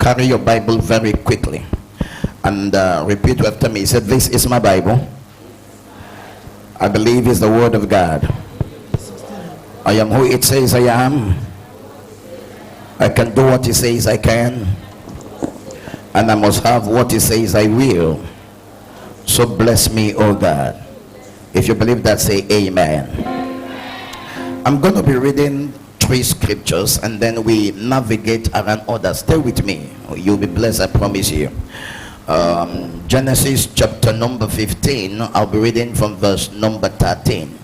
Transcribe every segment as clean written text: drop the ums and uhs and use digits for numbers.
carry your Bible very quickly and repeat after me. He said, this is my Bible. I believe it's the word of God. I am who it says I am. I can do what it says I can, and I must have what it says I will. So bless me, oh God. If you believe that, say amen. I'm going to be reading 3 scriptures and then we navigate around others. Stay with me, you'll be blessed, I promise you. Genesis chapter number 15. I'll be reading from verse number 13.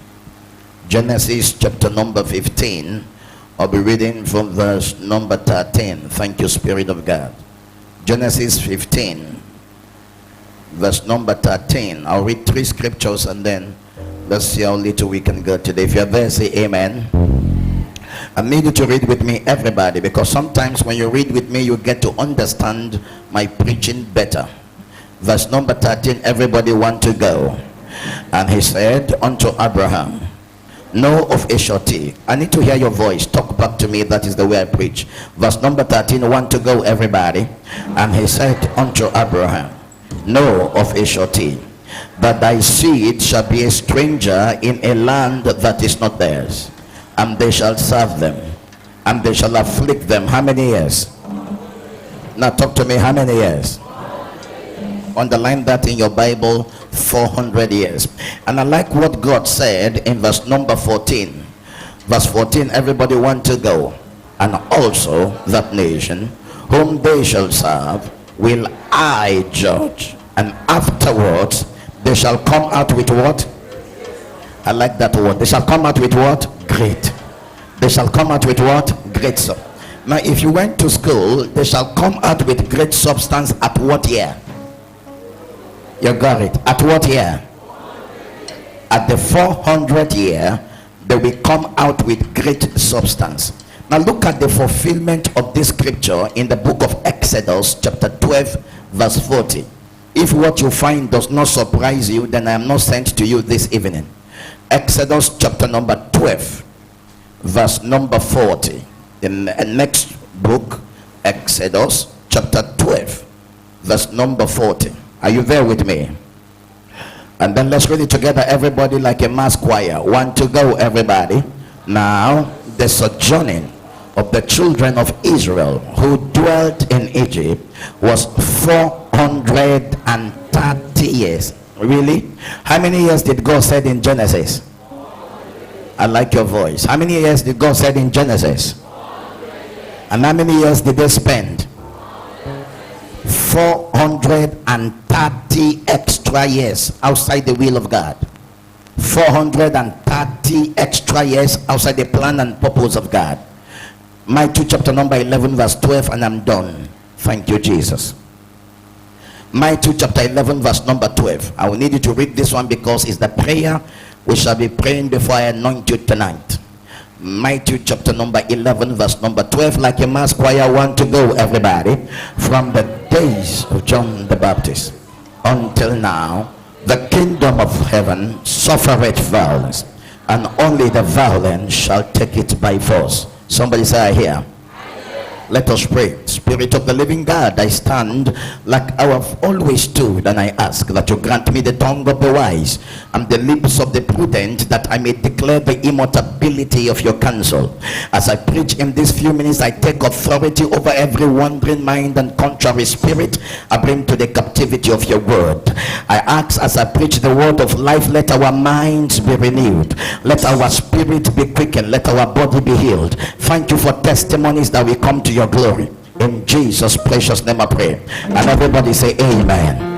Genesis chapter number 15. I'll be reading from verse number 13. Thank you, Spirit of God. Genesis 15 verse number 13. I'll read 3 scriptures and then let's see how little we can go today. If you're there, say amen. I need you to read with me, everybody, because sometimes when you read with me you get to understand my preaching better. Verse number 13. Everybody want to go. And he said unto Abraham, know of a surety. I need to hear your voice. Talk back to me. That is the way I preach. Verse number 13. Want to go, everybody. And he said unto Abraham, know of a surety that thy seed shall be a stranger in a land that is not theirs, and they shall serve them, and they shall afflict them. How many years? Now talk to me. How many years? Underline that in your Bible. 400 years. And I like what God said in verse number 14. Verse 14. Everybody want to go. And also that nation whom they shall serve will I judge, and afterwards they shall come out with what? I like that word. They shall come out with what? Great. They shall come out with what? Great. Now if you went to school, they shall come out with great substance at what year? You got it. At what year? At the 400th year, they will come out with great substance. Now look at the fulfillment of this scripture in the book of Exodus chapter 12 verse 40. If what you find does not surprise you, then I am not sent to you this evening. Exodus chapter number 12 verse number 40. In the next book, Exodus chapter 12 verse number 40. Are you there with me? And then let's read it together, everybody, like a mass choir. Want to go, everybody. Now the sojourning of the children of Israel who dwelt in Egypt was 430 years. Really? How many years did God said in Genesis? I like your voice. How many years did God said in Genesis? And how many years did they spend? 430 extra years outside the will of God. 430 extra years outside the plan and purpose of God. Matthew chapter number 11 verse 12, and I'm done. Thank you, Jesus. Matthew chapter 11 verse number 12. I will need you to read this one because it's the prayer we shall be praying before I anoint you tonight. Matthew chapter number 11 verse number 12. Like a mass choir, want to go, everybody. From the days of John the Baptist until now, the kingdom of heaven suffereth violence, and only the violent shall take it by force. Somebody say, I hear. Let us pray. Spirit of the living God, I stand like I have always stood, and I ask that you grant me the tongue of the wise and the lips of the prudent, that I may declare the immutability of your counsel. As I preach in these few minutes, I take authority over every wandering mind and contrary spirit. I bring to the captivity of your word. I ask, as I preach the word of life, let our minds be renewed, let our spirit be quickened, let our body be healed. Thank you for testimonies that we come to your glory. In Jesus' precious name I pray. And everybody say amen.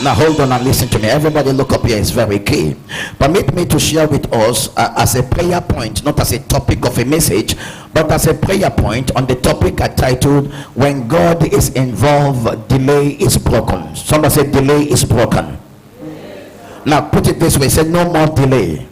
Now hold on and listen to me. Everybody look up here. It's very key. Permit me to share with us as a prayer point, not as a topic of a message, but as a prayer point on the topic I titled, when God is involved, delay is broken. Somebody say delay is broken. Now put it this way. Say no more delay.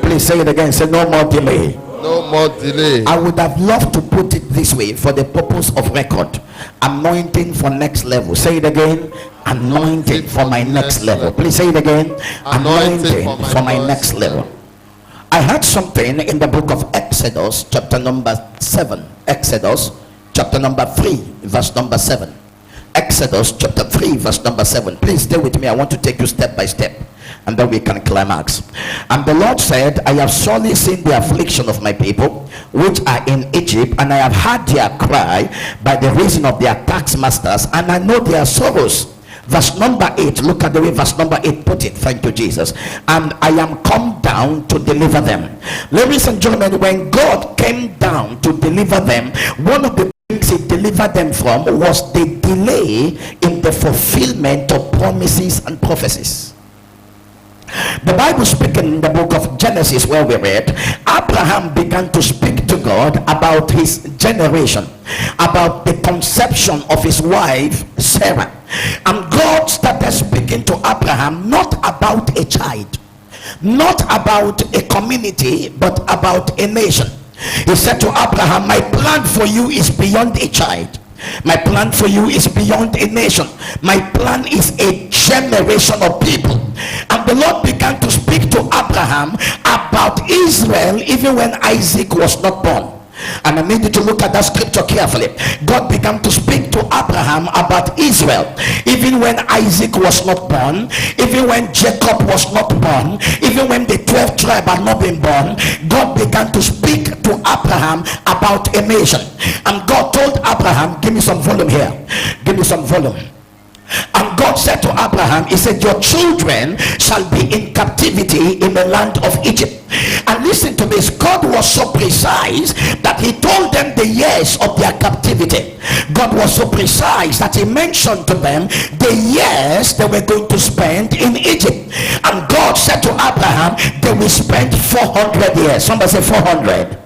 Please say it again. Say no more delay. No more delay. I would have loved to put it this way for the purpose of record. Anointing for next level. Say it again. Anointing for my next level. Please say it again. Anointing for my next level. I heard something in the book of Exodus chapter number 7. Exodus chapter number 3, verse number 7. Exodus chapter 3, verse number 7. Please stay with me. I want to take you step by step, and then we can climax. And the Lord said, I have surely seen the affliction of my people which are in Egypt, and I have heard their cry by the reason of their taskmasters, and I know their sorrows. Verse number 8, look at the way verse number 8 put it. Thank you, Jesus. And I am come down to deliver them. Ladies and gentlemen, when God came down to deliver them, one of the things he delivered them from was the delay in the fulfillment of promises and prophecies. The Bible speaking in the book of Genesis, where we read, Abraham began to speak to God about his generation, about the conception of his wife Sarah. And God started speaking to Abraham not about a child, not about a community, but about a nation. He said to Abraham, my plan for you is beyond a child. My plan for you is beyond a nation. My plan is a generation of people. And the Lord began to speak to Abraham about Israel even when Isaac was not born. And I need you to look at that scripture carefully. God began to speak to Abraham about Israel even when Isaac was not born, even when Jacob was not born, even when the 12 tribes had not been born. God began to speak to Abraham about a nation. And God told Abraham, give me some volume here, give me some volume. And God said to Abraham, he said, your children shall be in captivity in the land of Egypt. And listen to this, God was so precise that he told them the years of their captivity. God was so precise that he mentioned to them the years they were going to spend in Egypt. And God said to Abraham, they will spend 400 years. Somebody say 400.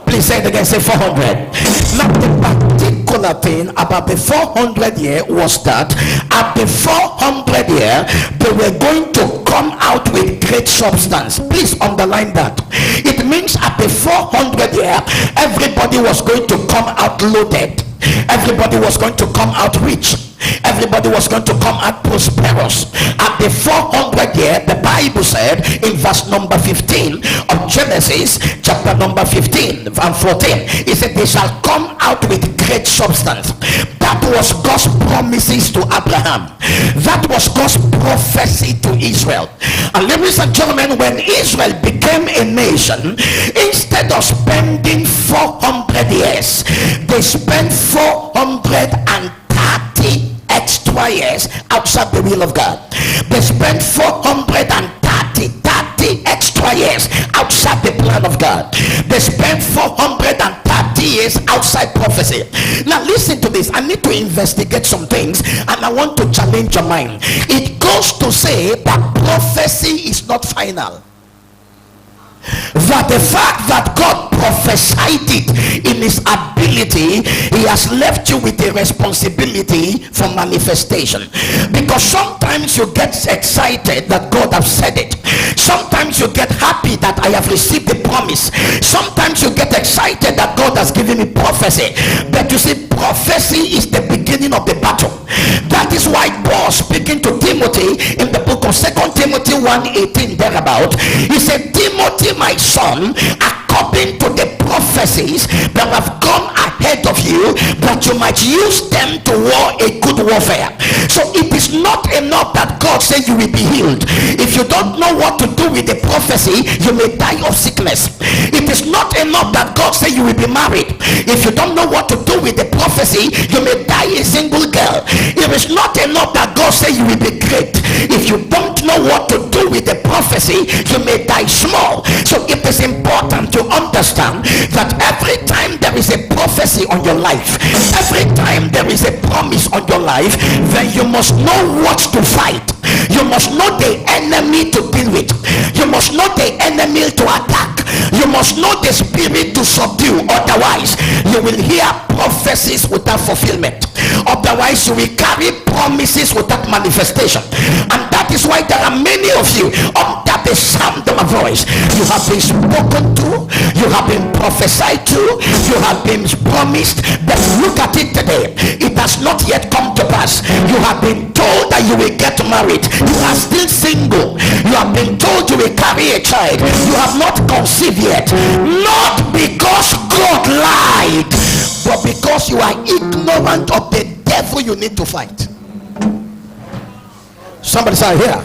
Please say it again, say 400. Now the particular thing about the 400 year was that at the 400 year they were going to come out with great substance. Please underline that. It means at the 400 year everybody was going to come out loaded. Everybody was going to come out rich. Everybody was going to come out prosperous. At the 400 year, the Bible said in verse number 15 of Genesis chapter number 15 and 14, it said they shall come out with great substance. That was God's promises to Abraham. That was God's prophecy to Israel. And ladies and gentlemen, when Israel became a nation, instead of spending 400 years, they spent 430 extra years outside the will of God. They spent 430 extra years outside the plan of God. They spent 430 years outside prophecy. Now listen to this. I need to investigate some things and I want to challenge your mind. It goes to say that prophecy is not final. That the fact that God prophesied it in his ability, he has left you with a responsibility for manifestation. Because sometimes you get excited that God has said it. Sometimes you get happy that I have received the promise. Sometimes you get excited that God has given me prophecy. But you see, prophecy is the beginning of the battle. That is why Paul, speaking to Timothy in the book of 2 Timothy 1:18 thereabout, he said, Timothy my son, according to the prophecies that have gone ahead of you, that you might use them to war a good warfare. So it is not enough that God said you will be healed. If you don't know what to do with the prophecy, you may die of sickness. It is not enough that God said you will be married. If you don't know what to do with the prophecy, you may die a single girl. It is not enough that God said you will be great. If you don't know what to do with the prophecy, you may die small. So it is important to understand that every time there is a prophecy on your life, every time there is a promise on your life, then you must know what to fight. You must know the enemy to deal with. You must know the enemy to attack. You must know the spirit to subdue. Otherwise you will hear prophecies without fulfillment. Otherwise you will carry promises without manifestation. And that is why there are many of you under the sound of my voice. You have been spoken to, you have been prophesied to, you have been promised, but look at it today, it has not yet come to pass. You have been told that you will get married, you are still single. You have been told you will carry a child, you have not conceived yet. Not because God lied, but because you are ignorant of the devil you need to fight. Somebody say here.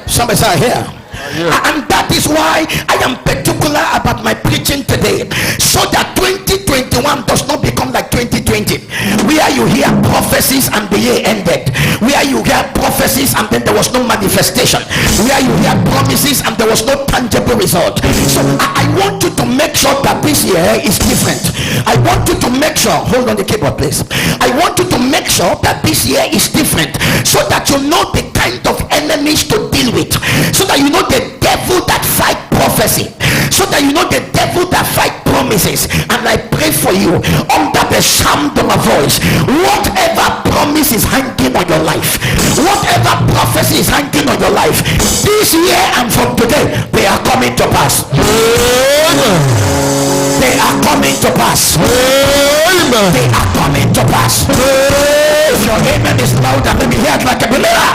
Somebody say here. And that is why I am particular about my preaching today, so that 2021 does not become like 2020, where you hear prophecies and the year ended, where you hear prophecies and then there was no manifestation, where you hear promises and there was no tangible result. So I want you to make sure that this year is different. I want you to make sure, hold on the keyboard please, I want you to make sure that this year is different, so that you know the kind of enemies to deal with, so that you know the devil that fight prophecy, so that you know the devil that fight promises. And I pray for you under the sound of my voice, whatever promise is hanging on your life, whatever prophecy is hanging on your life, this year and from today, they are coming to pass. They are coming to pass. They are coming to pass. If your amen is louder, let me hear it like a believer.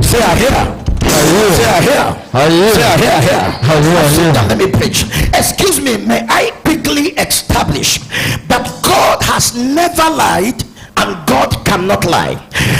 Say I hear. Say I hear. Say I hear. Let me preach. Excuse me, may I quickly establish that God has never lied and God cannot lie.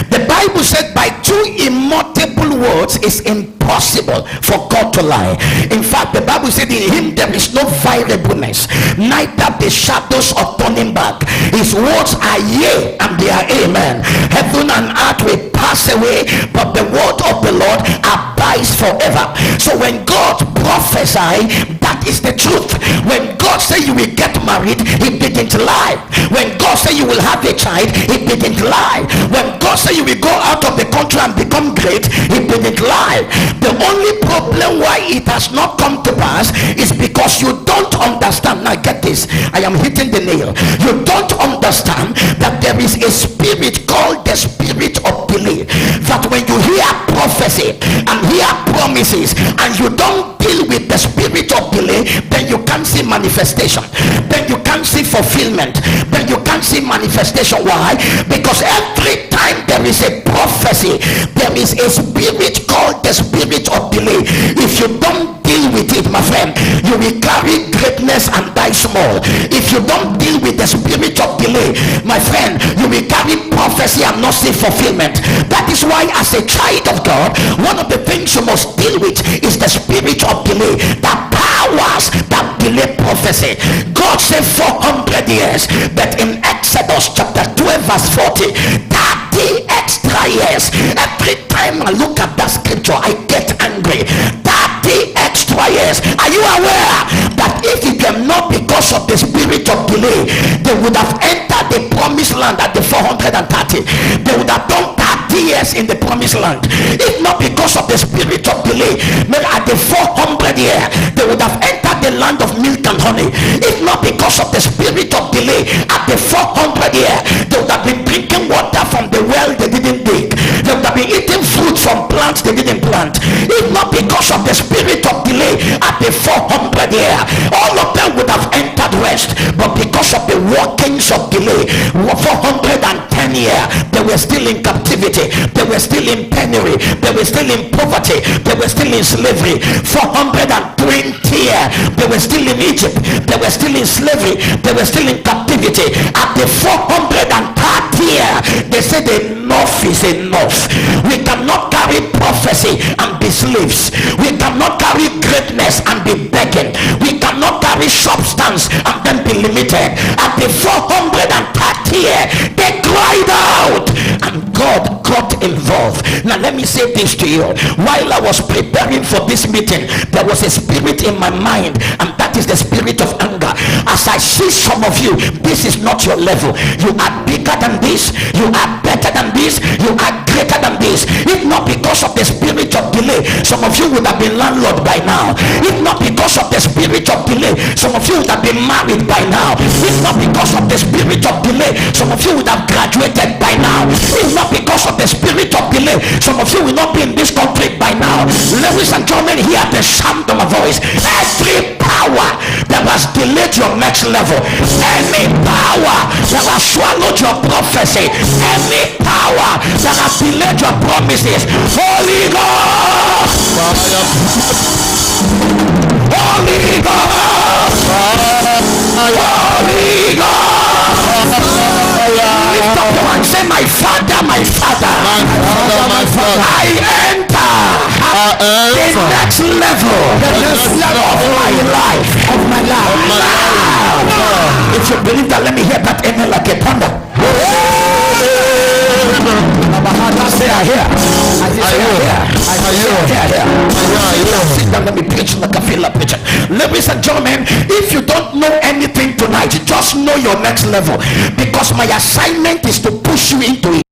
The Bible said by two immutable words it's impossible for God to lie. In fact, the Bible said in him there is no variableness, neither the shadows of turning back. His words are yea and they are amen. Heaven and earth will pass away, but the word of the Lord abides forever. So when God prophesies, that is the truth. When God say you will get married, he didn't lie. When God say you will have a child, he didn't lie. When God say you will go out of the country and become great, he didn't lie. The only problem why it has not come to pass is because you don't understand. Now get this, I am hitting the nail. You don't understand that there is a spirit called the spirit of delay, that when you hear prophecy and hear promises and you don't deal with the spirit of delay, then you can't see manifestation, then you can't see fulfillment, then you can't see manifestation. Why? Because every time there is a prophecy, there is a spirit called the spirit of delay. If you don't deal with it, my friend, you will carry greatness and die small. If you don't deal with the spirit of delay, my friend, you will carry prophecy and not see fulfillment. That is why as a child of God, one of the things you must deal with is the spirit of delay, the powers that delay prophecy. God said 400 years, but in Exodus chapter 12 verse 40, 30 extra years. Every time I look at that scripture, I get angry. 30 extra years. Are you aware that if it were not because of the spirit of delay, they would have entered the promised land at the 430? They would have done 30 years in the promised land. If not because of the spirit of delay, maybe at the 400 year, they would have entered the land of milk and honey. If not because of the spirit of delay, at the 400 year, they would have been drinking water from the well they didn't dig. They would have been eating fruit from plants they didn't plant. If not because of the spirit of delay, at the 400 year, all of them would have entered rest. But because of the workings of delay, 410 year, they were still in captivity, they were still in penury, they were still in poverty, they were still in slavery. 420 year, they were still in Egypt, they were still in slavery, they were still in captivity. At the 430 year, they said enough is enough. We cannot carry prophecy and be slaves. We cannot carry greatness and be begging. We cannot carry substance and then be limited. At the 430 year, they cried out and God got involved. Now let me say this to you. While I was preparing for this meeting, there was a spirit in my mind, and that is the spirit of anger. As I see some of you, this is not your level. You are bigger than this, you are better than this, you are greater than this. If not because of the spirit of delay, some of you would have been landlord by now. If not because of the spirit of delay, some of you would have been married by now. If not because of the spirit of delay, some of you would have graduated by now. If not because of the spirit of delay, some of you will not be in this country by now. Ladies and gentlemen, hear the sound of my voice. Every power that has delayed your next level, any power that has swallowed your prophecy, any power that has delayed your promises, Holy Ghost, Holy Ghost, Holy Ghost. Lift up your hand, say, my Father, my Father, my Father, I enter the next level of my life. Now, if you believe that, let me hear that amen like a thunder. Say I hear. Sit down, let me preach like I feel like preaching. Ladies and gentlemen, if you don't know anything tonight, just know your next level, because my assignment is to push you into it.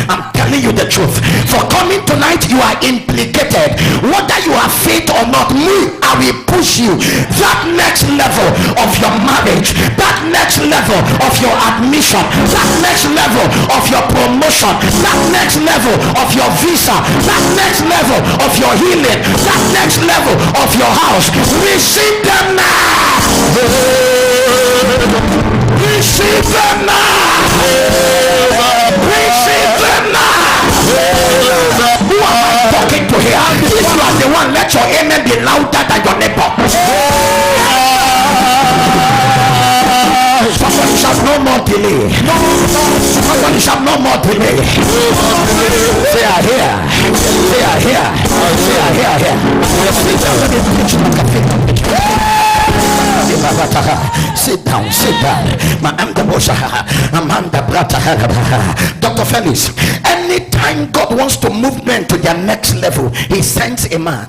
I'm telling you the truth. For coming tonight, you are implicated. Whether you have faith or not, me, I will push you. That next level of your marriage, that next level of your admission, that next level of your promotion, that next level of your visa, that next level of your healing, that next level of your house. Receive them now. Receive them now. Receive them now. Who am I talking to here? If you are the one, let your amen be louder than your neighbor. Somebody shall no more delay. Somebody shall no more delay. Say I hear. Say I hear. Say I hear. Sit down, sit down. Dr. Felix, anytime God wants to move men to their next level, he sends a man.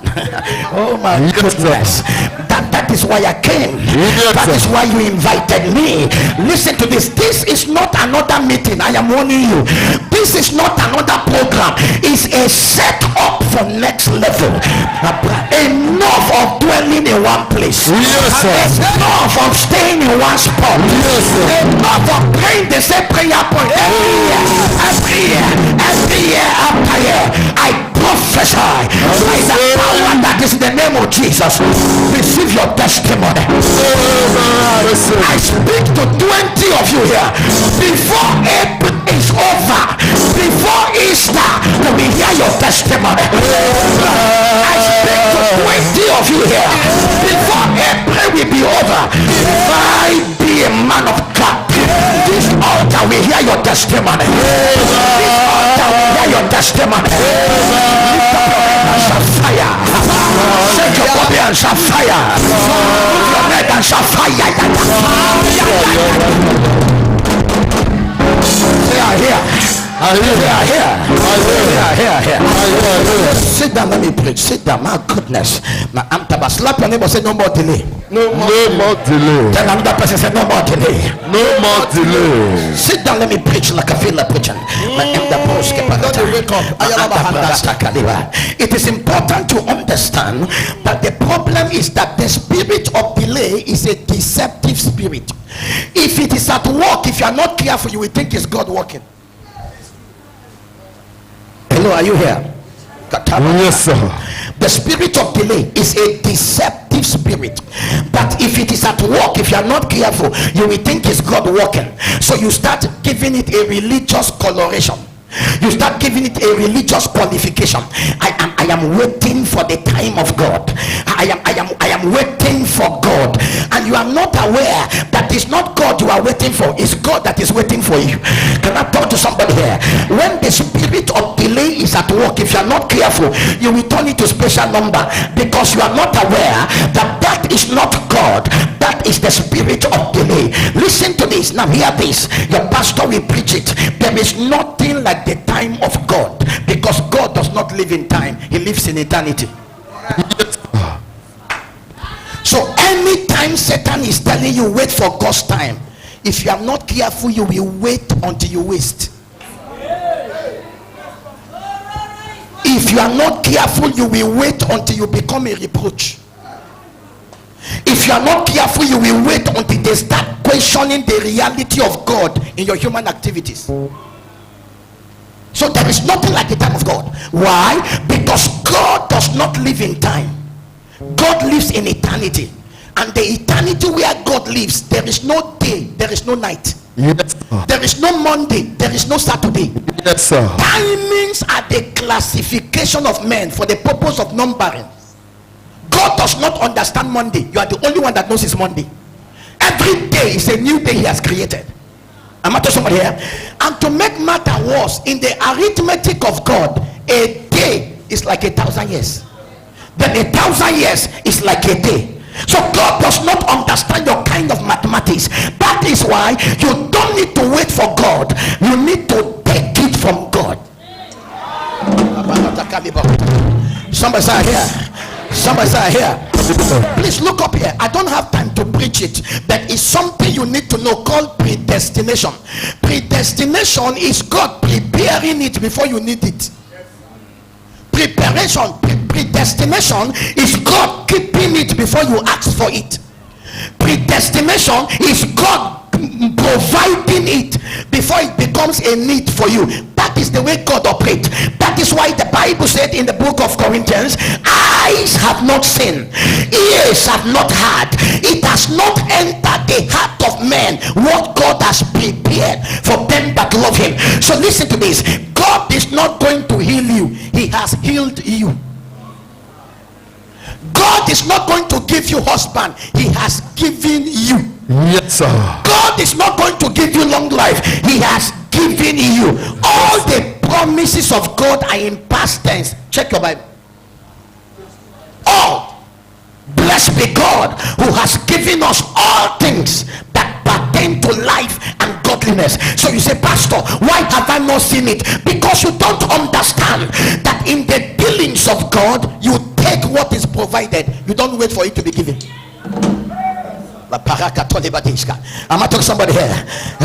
Oh my goodness. That is why I came. That is why you invited me. Listen to this. This is not another meeting. I am warning you. This is not another program. It's a set up for next level. Enough of dwelling in one place. Yes, sir. Enough of staying in one spot. Yes, sir. Enough of praying the same prayer point every year after year. I prophesy by the power that is in the name of Jesus. Receive your testimony. I speak to 20 of you here. Before April is over, before Easter, let me hear your testimony. I speak to 20 of you here. Before April will be over, if I be a man of God, this altar will hear your testimony. This altar will hear your testimony. Lift up your head and shout fire. Shake your body and shout fire. Move your head and shout fire. Say I hear. I hear. Sit down, let me preach. Sit down, my goodness. I'm Taba. Slap your neighbor, say no more delay. No more delay. Tell another person, say no more delay. No more delay. Sit down, let me preach like I feel like preaching. It is important to understand that the problem is that the spirit of delay is a deceptive spirit. If it is at work, if you are not careful, you will think it's God working. Hello, are you here? Yes, sir. The spirit of delay is a deceptive spirit. But if it is at work, if you are not careful, you will think it's God working. So you start giving it a religious coloration. You start giving it a religious qualification. I am waiting for the time of God. I am waiting for God. And you are not aware that it's not God you are waiting for, it's God that is waiting for you. Can I talk to somebody here? When the spirit of delay is at work, if you are not careful, you will turn it to special number, because you are not aware that that is not God. That is the spirit of delay. Listen to this. Now hear this. Your pastor will preach it. There is nothing like the time of God, because God does not live in time, he lives in eternity. So anytime Satan is telling you wait for God's time, if you are not careful, you will wait until you waste. If you are not careful, you will wait until you become a reproach. If you are not careful, you will wait until they start questioning the reality of God in your human activities. So there is nothing like the time of God. Why? Because God does not live in time. God lives in eternity. And the eternity where God lives, there is no day, there is no night. Yes, there is no Monday, there is no Saturday. Yes, sir. Timings are the classification of men for the purpose of numbering. God does not understand Monday. You are the only one that knows it's Monday. Every day is a new day he has created. Am I talking to somebody here? And to make matter worse, in the arithmetic of God, a day is like 1,000 years. Then 1,000 years is like a day. So God does not understand your kind of mathematics. That is why you don't need to wait for God. You need to take it from God. Somebody say here. Somebody say here. Please look up here. I don't have time to preach it, but it's something you need to know called predestination. Predestination is God preparing it before you need it. Preparation, predestination is God keeping it before you ask for it. Predestination is God providing it before it becomes a need for you. That is the way God operates. That is why the Bible said in the book of Corinthians, eyes have not seen, ears have not heard, it has not entered the heart of man what God has prepared for them that love him. So listen to this. God is not going to heal you. He has healed you. God is not going to give you husband. He has given you. Yes, sir. God is not going to give you long life. He has given you. All the promises of God are in past tense. Check your Bible. All. Blessed be God who has given us all things that pertain to life and godliness. So you say, Pastor, why have I not seen it? Because you don't understand that in the dealings of God, you take what is provided. You don't wait for it to be given. Am I talking somebody here?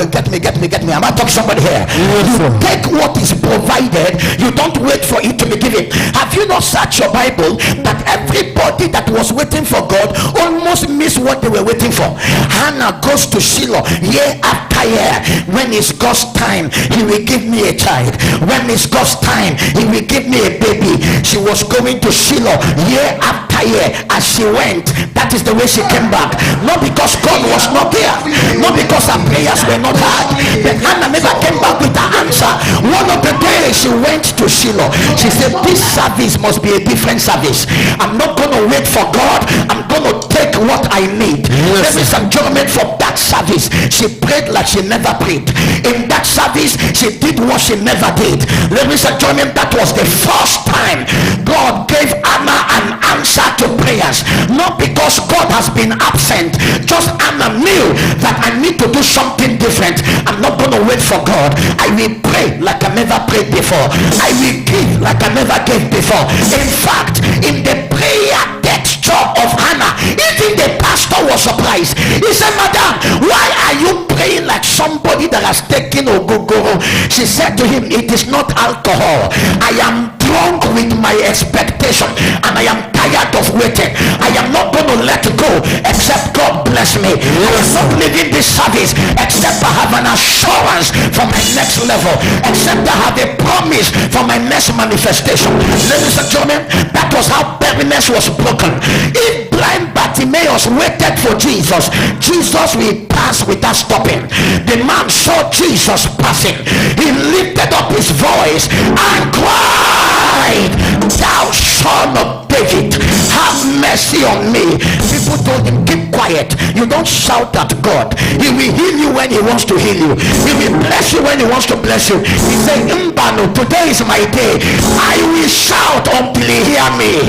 Get me. Am I talking somebody here? You take what is provided. You don't wait for it to be given. Have you not searched your Bible that everybody that was waiting for God almost missed what they were waiting for? Hannah goes to Shiloh year after year. When it's God's time, he will give me a child. When it's God's time, he will give me a baby. She was going to Shiloh year after year. As she went, that is the way she came back. Not because God was not there, not because her prayers were not heard, but Hannah never came back with her answer. One of the days she went to Shiloh, she said, this service must be a different service. I'm not going to wait for God. I'm going to take what I need. Ladies and gentlemen, for that service, she prayed like she never prayed. In that service, she did what she never did. Ladies and gentlemen, that was the first time God gave Hannah an answer to prayers. Not because God has been absent, just Hannah knew that I need to do something different. I'm not going to wait for God. I will pray like I never prayed before. I will give like I never gave before. In fact, in the prayer texture of Hannah, even the pastor was surprised. He said, Madam, why are you praying like somebody that has taken ogogoro? She said to him, it is not alcohol. I am drunk with my expectation and I am tired of waiting. I am not going to let go except God bless me. I am not leaving this service except I have an assurance for my next level, except I have a promise for my next manifestation. Ladies and gentlemen, that was how barrenness was broken. If blind Bartimaeus waited for Jesus, Jesus will pass without stopping. The man saw Jesus passing. He lifted up his voice and cried, thou son of David, have mercy on me. People told him, keep quiet. You don't shout at God. He will heal you when he wants to heal you. He will bless you when he wants to bless you. He said, Mbano, today is my day. I will shout until he hear me.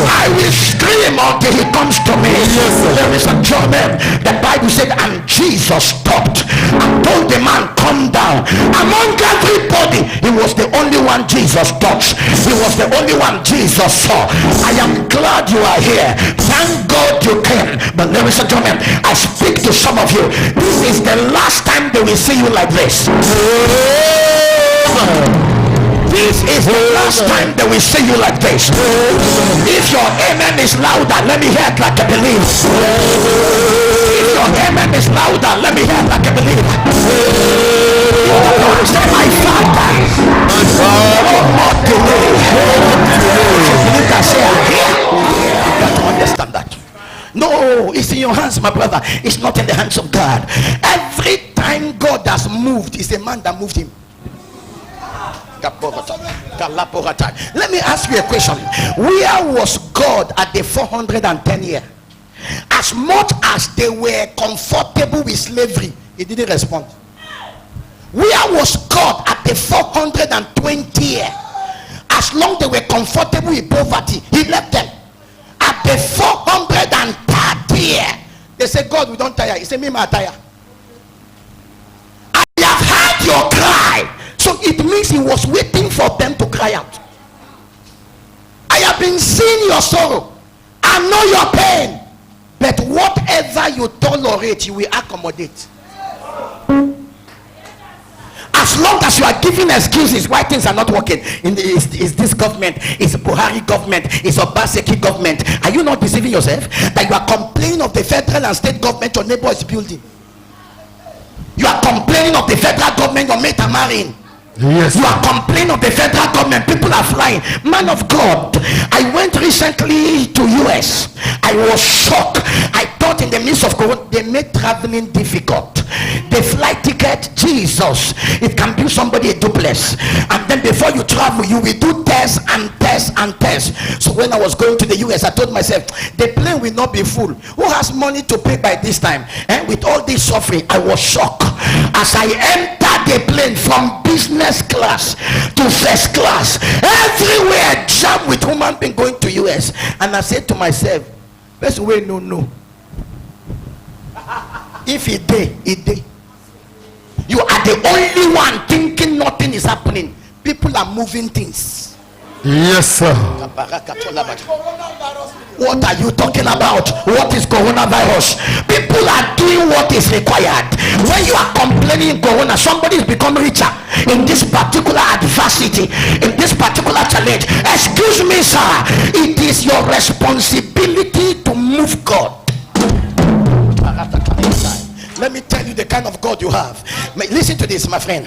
I will scream until he comes to me. Ladies and gentlemen, the Bible said, and Jesus stopped and told the man, come down. Among everybody, he was the only one Jesus touched. He was the only one Jesus saw. I am glad you are here. Thank God you came. But ladies and gentlemen, I speak to some of you. This is the last time they will see you like this. This is the last time they will see you like this. If your amen is louder, let me hear it like I believe. If your amen is louder, let me hear it like I believe. Say, my Father, no more delay. You can say, I'm here. You got to understand that. No, it's in your hands, my brother. It's not in the hands of God. Every time God has moved, it's a man that moved him. Let me ask you a question. Where was God at the 410 year? as much as they were comfortable with slavery, he didn't respond. Where was God at the 420 year? As long they were comfortable with poverty, he left them. At the 430 year, they said, God, we don't tire. He said, me, I tire. I have heard your cry. So it means he was waiting for them to cry out. I have been seeing your sorrow. I know your pain. But whatever you tolerate, you will accommodate. As long as you are giving excuses why things are not working, is this government, is Buhari government, is Obaseki government, are you not deceiving yourself? That you are complaining of the federal and state government your neighbor is building. You are complaining of the federal government your mate are marrying. Yes. You are complaining of the federal government, people are flying. Man of God, I went recently to US. I was shocked. I thought in the midst of COVID, they made traveling difficult. The flight ticket, Jesus, it can give somebody a duplex, and then before you travel you will do tests and tests and tests. So when I was going to the US, I told myself the plane will not be full. Who has money to pay by this time? And with all this suffering, I was shocked as I entered the plane from business class to first class, everywhere jammed with human being going to US. And I said to myself, best way no. If it day, you are the only one thinking nothing is happening. People are moving things. Yes, sir. What are you talking about? What is coronavirus? People are doing what is required. When you are complaining corona, somebody is becoming richer in this particular adversity, in this particular challenge. Excuse me, sir, it is your responsibility to move God. Let me tell you the kind of God you have. Listen to this, my friend.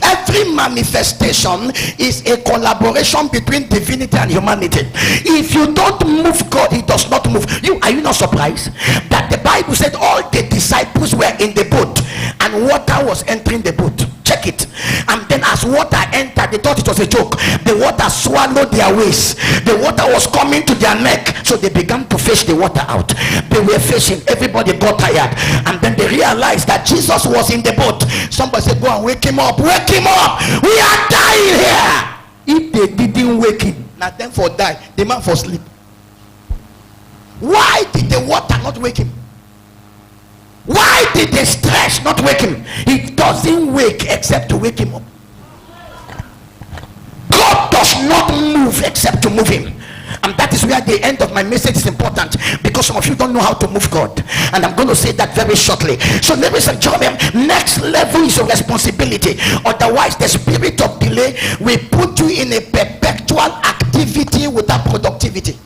Every manifestation is a collaboration between divinity and humanity. If you don't move God, he does not move you. Are you not surprised that the Bible said all the disciples were in the boat and water was entering the boat? Check it. And then as water entered, they thought it was a joke. The water swallowed their waist. The water was coming to their neck. So they began to fish the water out. They were fishing. Everybody got tired. And then they realized that Jesus was in the boat. Somebody said, go and wake him up. Wake him up. We are dying here. If they didn't wake him, now them for die. The man for sleep. Why did the water not wake him? Why did the stress not wake him? It doesn't wake except to wake him up. God does not move except to move him. And that is where the end of my message is important, because some of you don't know how to move God, and I'm going to say that very shortly. So ladies and gentlemen, next level is your responsibility. Otherwise the spirit of delay will put you in a perpetual activity without productivity.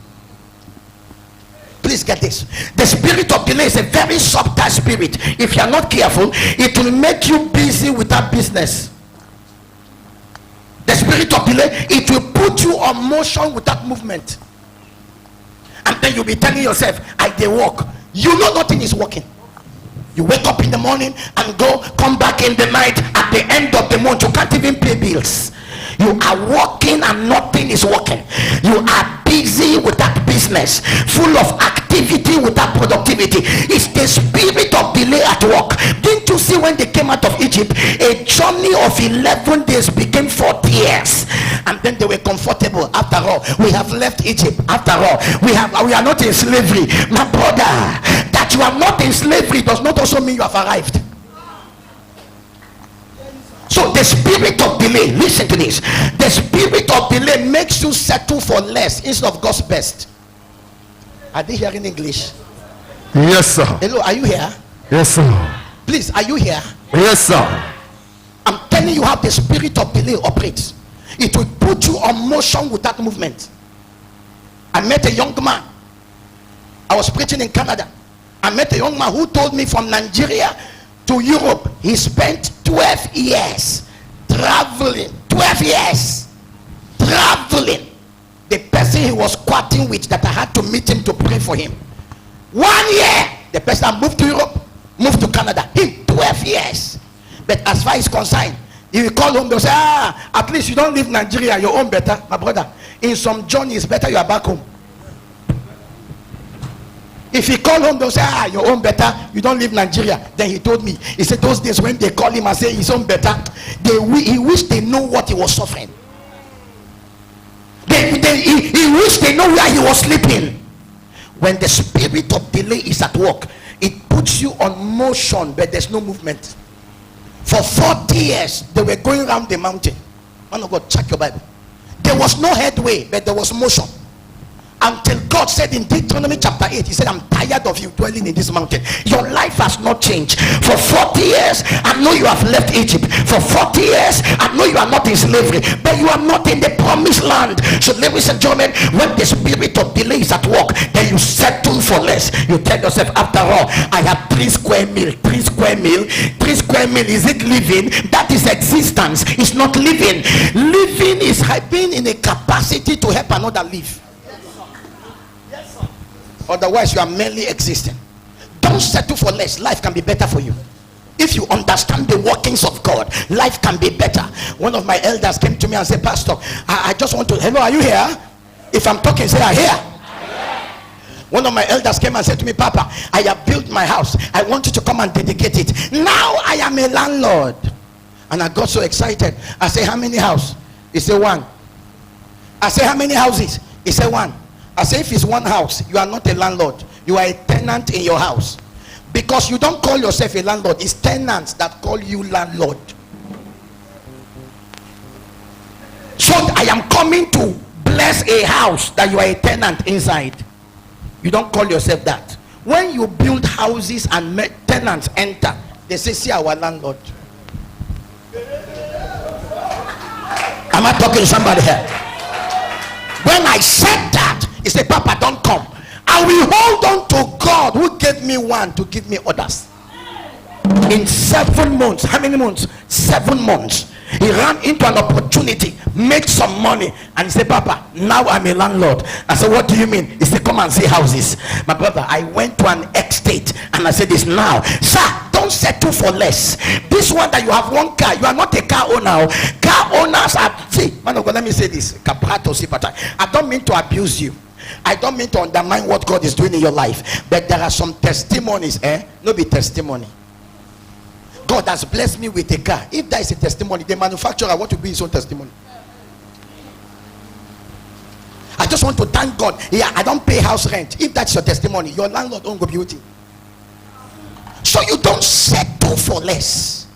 Please get this. The spirit of delay is a very subtle spirit. If you are not careful, it will make you busy without business. The spirit of delay, it will put you on motion without movement. And then you'll be telling yourself, I dey walk. You know nothing is working. You wake up in the morning and come back in the night. At the end of the month, you can't even pay bills. You are working and nothing is working. You are busy without business, full of activity without productivity. It's the spirit of delay at work. Didn't you see when they came out of Egypt, a journey of 11 days became 40 years, and then they were comfortable? After all, we have left Egypt. After all, we are not in slavery. My brother, that you are not in slavery does not also mean you have arrived. So the spirit of delay, listen to this, the spirit of delay makes you settle for less instead of God's best. Are they hearing English? Yes, sir. Hello, are you here? Yes, sir. Please, are you here? Yes, sir. I'm telling you how the spirit of delay operates. It will put you on motion without movement. I met a young man. I was preaching in Canada. I met a young man who told me from Nigeria to Europe, he spent 12 years traveling. 12 years traveling. The person he was courting with, that I had to meet him to pray for him. 1 year, the person moved to Europe, moved to Canada. Him, 12 years. But as far as concerned, he will call home, they'll say, at least you don't leave Nigeria, your own better. My brother, in some journeys, better you are back home. If he call home, they'll say, your own better. You don't leave Nigeria. Then he told me, he said those days when they call him and say his own better, he wished they know what he was suffering. He wished they know where he was sleeping. When the spirit of delay is at work, it puts you on motion, but there's no movement. For 40 years, they were going around the mountain. Man of God, check your Bible. There was no headway, but there was motion. Until God said in Deuteronomy chapter 8, he said, I'm tired of you dwelling in this mountain. Your life has not changed. For 40 years, I know you have left Egypt. For 40 years, I know you are not in slavery, but you are not in the promised land. So ladies and gentlemen, when the spirit of delay is at work, then you settle for less. You tell yourself, after all, I have 3 square meal. 3 square meal. 3 square meal, is it living? That is existence. It's not living. Living is being in a capacity to help another live. Otherwise you are merely existing. Don't settle for less. Life can be better for you. If you understand the workings of God, life can be better. One of my elders came to me and said, Pastor, I just want to, hello, are you here? If I'm talking, say I hear. One of my elders came and said to me, Papa, I have built my house. I want you to come and dedicate it. Now I am a landlord. And I got so excited. I say, how many houses? He said, 1. I say, how many houses? He said, 1. I say, if it's 1 house, you are not a landlord. You are a tenant in your house. Because you don't call yourself a landlord. It's tenants that call you landlord. So I am coming to bless a house that you are a tenant inside. You don't call yourself that. When you build houses and tenants enter, they say, see our landlord. Am I talking to somebody here? When I said that, he said, Papa, don't come. I will hold on to God who gave me 1 to give me others. In 7 months, how many months? 7 months. He ran into an opportunity, made some money, and he said, Papa, now I'm a landlord. I said, what do you mean? He said, come and see houses. My brother, I went to an estate and I said this now. Sir, don't settle for less. This one that you have 1 car, you are not a car owner. Car owners are, see, man of God, let me say this. I don't mean to abuse you. I don't mean to undermine what God is doing in your life. But there are some testimonies, no be testimony. God has blessed me with a car. If that is a testimony, the manufacturer want to be his own testimony. I just want to thank God. Yeah, I don't pay house rent. If that's your testimony, your landlord don't go beauty. So you don't settle for less.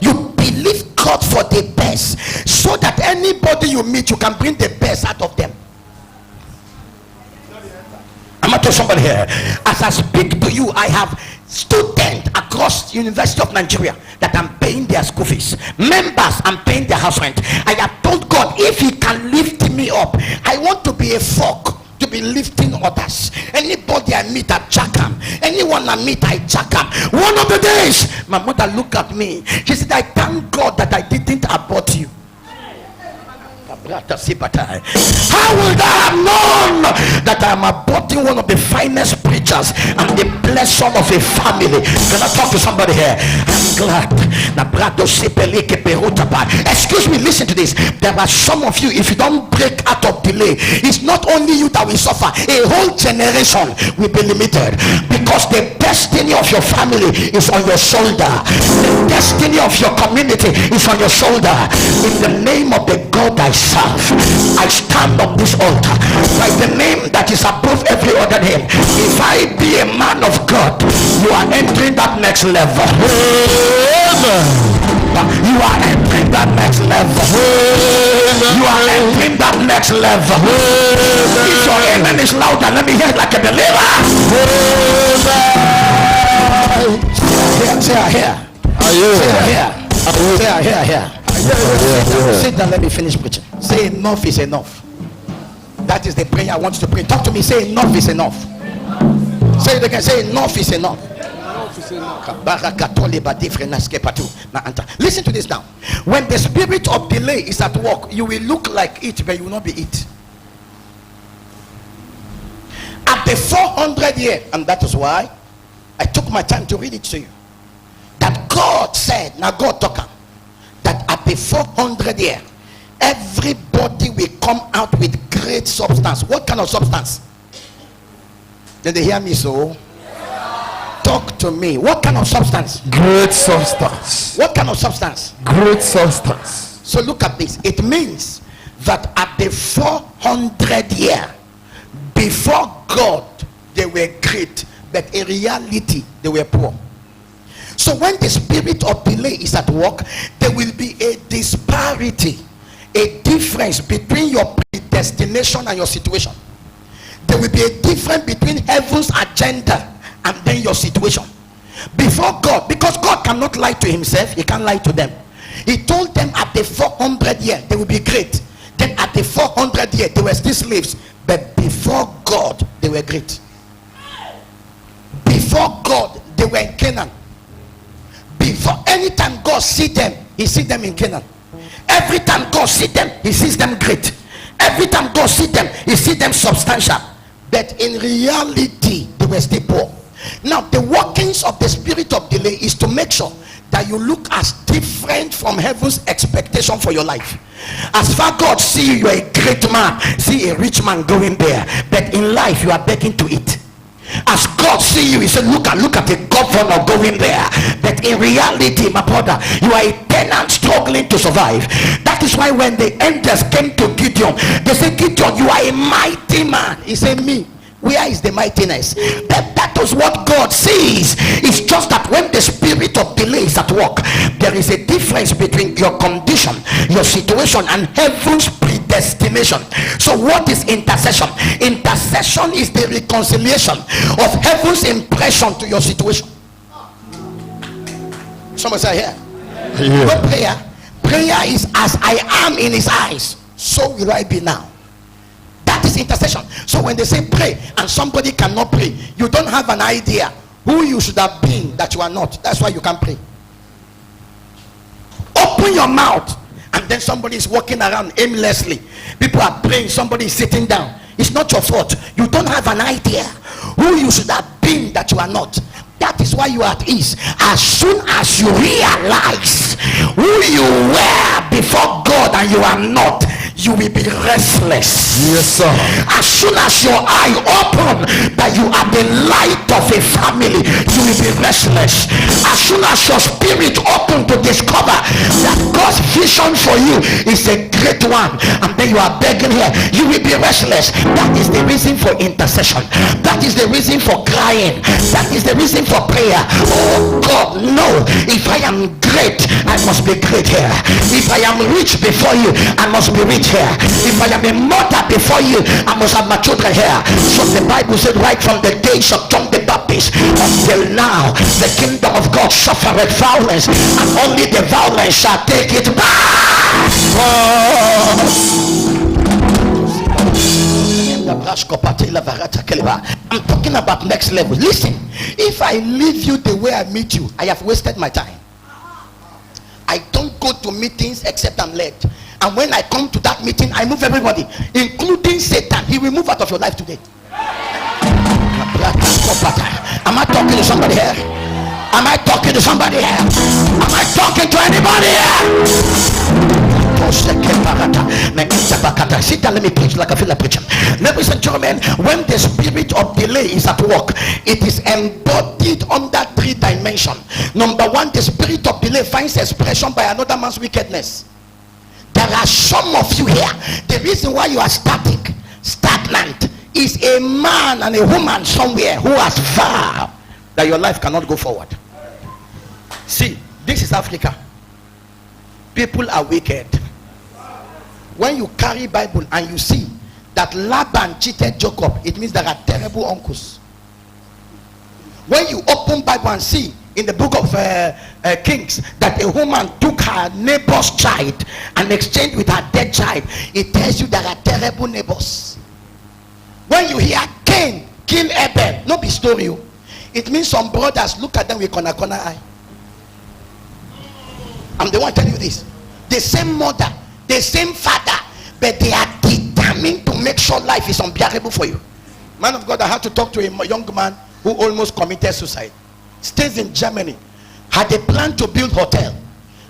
You believe God for the best, so that anybody you meet, you can bring the best out of them. I'm not to somebody here. As I speak to you, I have students across University of Nigeria that I'm paying their school fees. Members, I'm paying their house rent. I have told God, if he can lift me up, I want to be a fork to be lifting others. Anybody I meet, I jack him. Anyone I meet, I jack him. One of the days, my mother looked at me. She said, I thank God that I didn't abort you. How would I have known that I am aborting one of the finest preachers and the blessed son of a family? Can I talk to somebody here? I'm glad. Excuse me, listen to this. There are some of you, if you don't break out of delay, it's not only you that will suffer, a whole generation will be limited, because the destiny of your family is on your shoulder. The destiny of your community is on your shoulder. In the name of the God I serve, I stand on this altar by the name that is above every other name. If I be a man of God, you are entering that next level. You are entering that next level. You are entering that next level. If your amen is louder, let me hear it like a believer. Say I hear. Say I hear. Say I hear. Sit down, let me finish preaching. Say enough is enough. That is the prayer I want you to pray. Talk to me. Say enough is enough. Say it again. Say enough is enough. Listen to this now. When the spirit of delay is at work, you will look like it, but you will not be it. At the 400 year, and that is why I took my time to read it to you, that God said, now God talking, that at the 400 year, everybody will come out with great substance. What kind of substance? Did they hear me so? Talk to me. What kind of substance? Great substance. What kind of substance? Great substance. So look at this. It means that at the 400 year before God, they were great, but in reality, they were poor. So when the spirit of delay is at work, there will be a disparity, a difference between your predestination and your situation. There will be a difference between heaven's agenda and then your situation. Before God, because God cannot lie to himself, he can't lie to them. He told them at the 400 year they will be great. Then at the 400 year they were still slaves. But before God, they were great. Before God, they were in Canaan. Before, anytime God sees them, he sees them in Canaan. Every time God sees them, he sees them great. Every time God sees them, he sees them substantial. But in reality, they were still poor. Now, the workings of the spirit of delay is to make sure that you look as different from heaven's expectation for your life. As far God see you, you're a great man, see a rich man going there, but in life you are begging to eat. As God see you, he said, look at the governor going there, but in reality, my brother, you are a tenant struggling to survive. That is why when the angels came to Gideon, they said, Gideon, you are a mighty man. He said, me, where is the mightiness? That is what God sees. It's just that when the spirit of delay is at work, there is a difference between your condition, your situation, and heaven's predestination. So what is intercession? Intercession is the reconciliation of heaven's impression to your situation. Someone say here. Yeah. No prayer. Prayer is as I am in his eyes, so will I be now. That is intercession. So when they say pray and somebody cannot pray, you don't have an idea who you should have been that you are not. That's why you can't pray. Open your mouth and then somebody is walking around aimlessly. People are praying, somebody is sitting down. It's not your fault. You don't have an idea who you should have been that you are not. That is why you are at ease. As soon as you realize who you were before God and you are not, you will be restless. Yes, sir. As soon as your eye open that you are the light of a family, you will be restless. As soon as your spirit open to discover that God's vision for you is a great one, and then you are begging here, you will be restless. That is the reason for intercession. That is the reason for crying. That is the reason for prayer. Oh God, no. If I am great, I must be great here. If I am rich before you, I must be rich here. If I am a mother before you, I must have my children here. So the Bible said right from the days of John the Baptist until now, the kingdom of God suffereth violence, and only the violence shall take it back. I'm talking about next level. Listen, if I leave you the way I meet you, I have wasted my time. I don't go to meetings except I'm led. And when I come to that meeting, I move everybody, including Satan. He will move out of your life today. Am I talking to somebody here? Am I talking to somebody here? Am I talking to anybody here? Sit down, let me preach like I feel like preaching. Ladies and gentlemen, when the spirit of delay is at work, it is embodied under 3 dimensions. Number 1, the spirit of delay finds expression by another man's wickedness. There are some of you here, the reason why you are stagnant is a man and a woman somewhere who has vowed that your life cannot go forward. See, this is Africa. People are wicked. When you carry Bible and you see that Laban cheated Jacob, it means there are terrible uncles. When you open Bible and see in the book of Kings that a woman took her neighbor's child and exchanged with her dead child, it tells you there are terrible neighbors. When you hear Cain kill Abel, no be story. It means some brothers look at them with corner eye. I'm the one telling you this. The same mother, the same father, but they are determined to make sure life is unbearable for you. Man of God, I had to talk to a young man who almost committed suicide. Stays in Germany, had a plan to build hotel,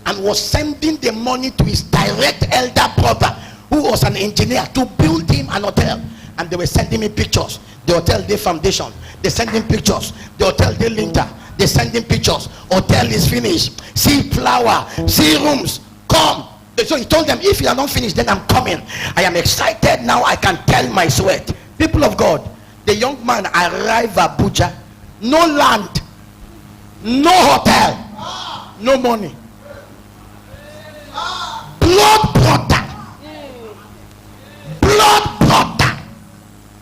and was sending the money to his direct elder brother, who was an engineer, to build him an hotel. and they were sending me pictures. The Hotel Day Foundation, they sending pictures. The Hotel Day Linter, they sending pictures. Hotel is finished. See flower, see rooms. Come. So he told them, if you are not finished, then I'm coming. I am excited now. I can tell my sweat. People of God, the young man arrived at Abuja. No land, no hotel, no money. Blood brother. Blood brother.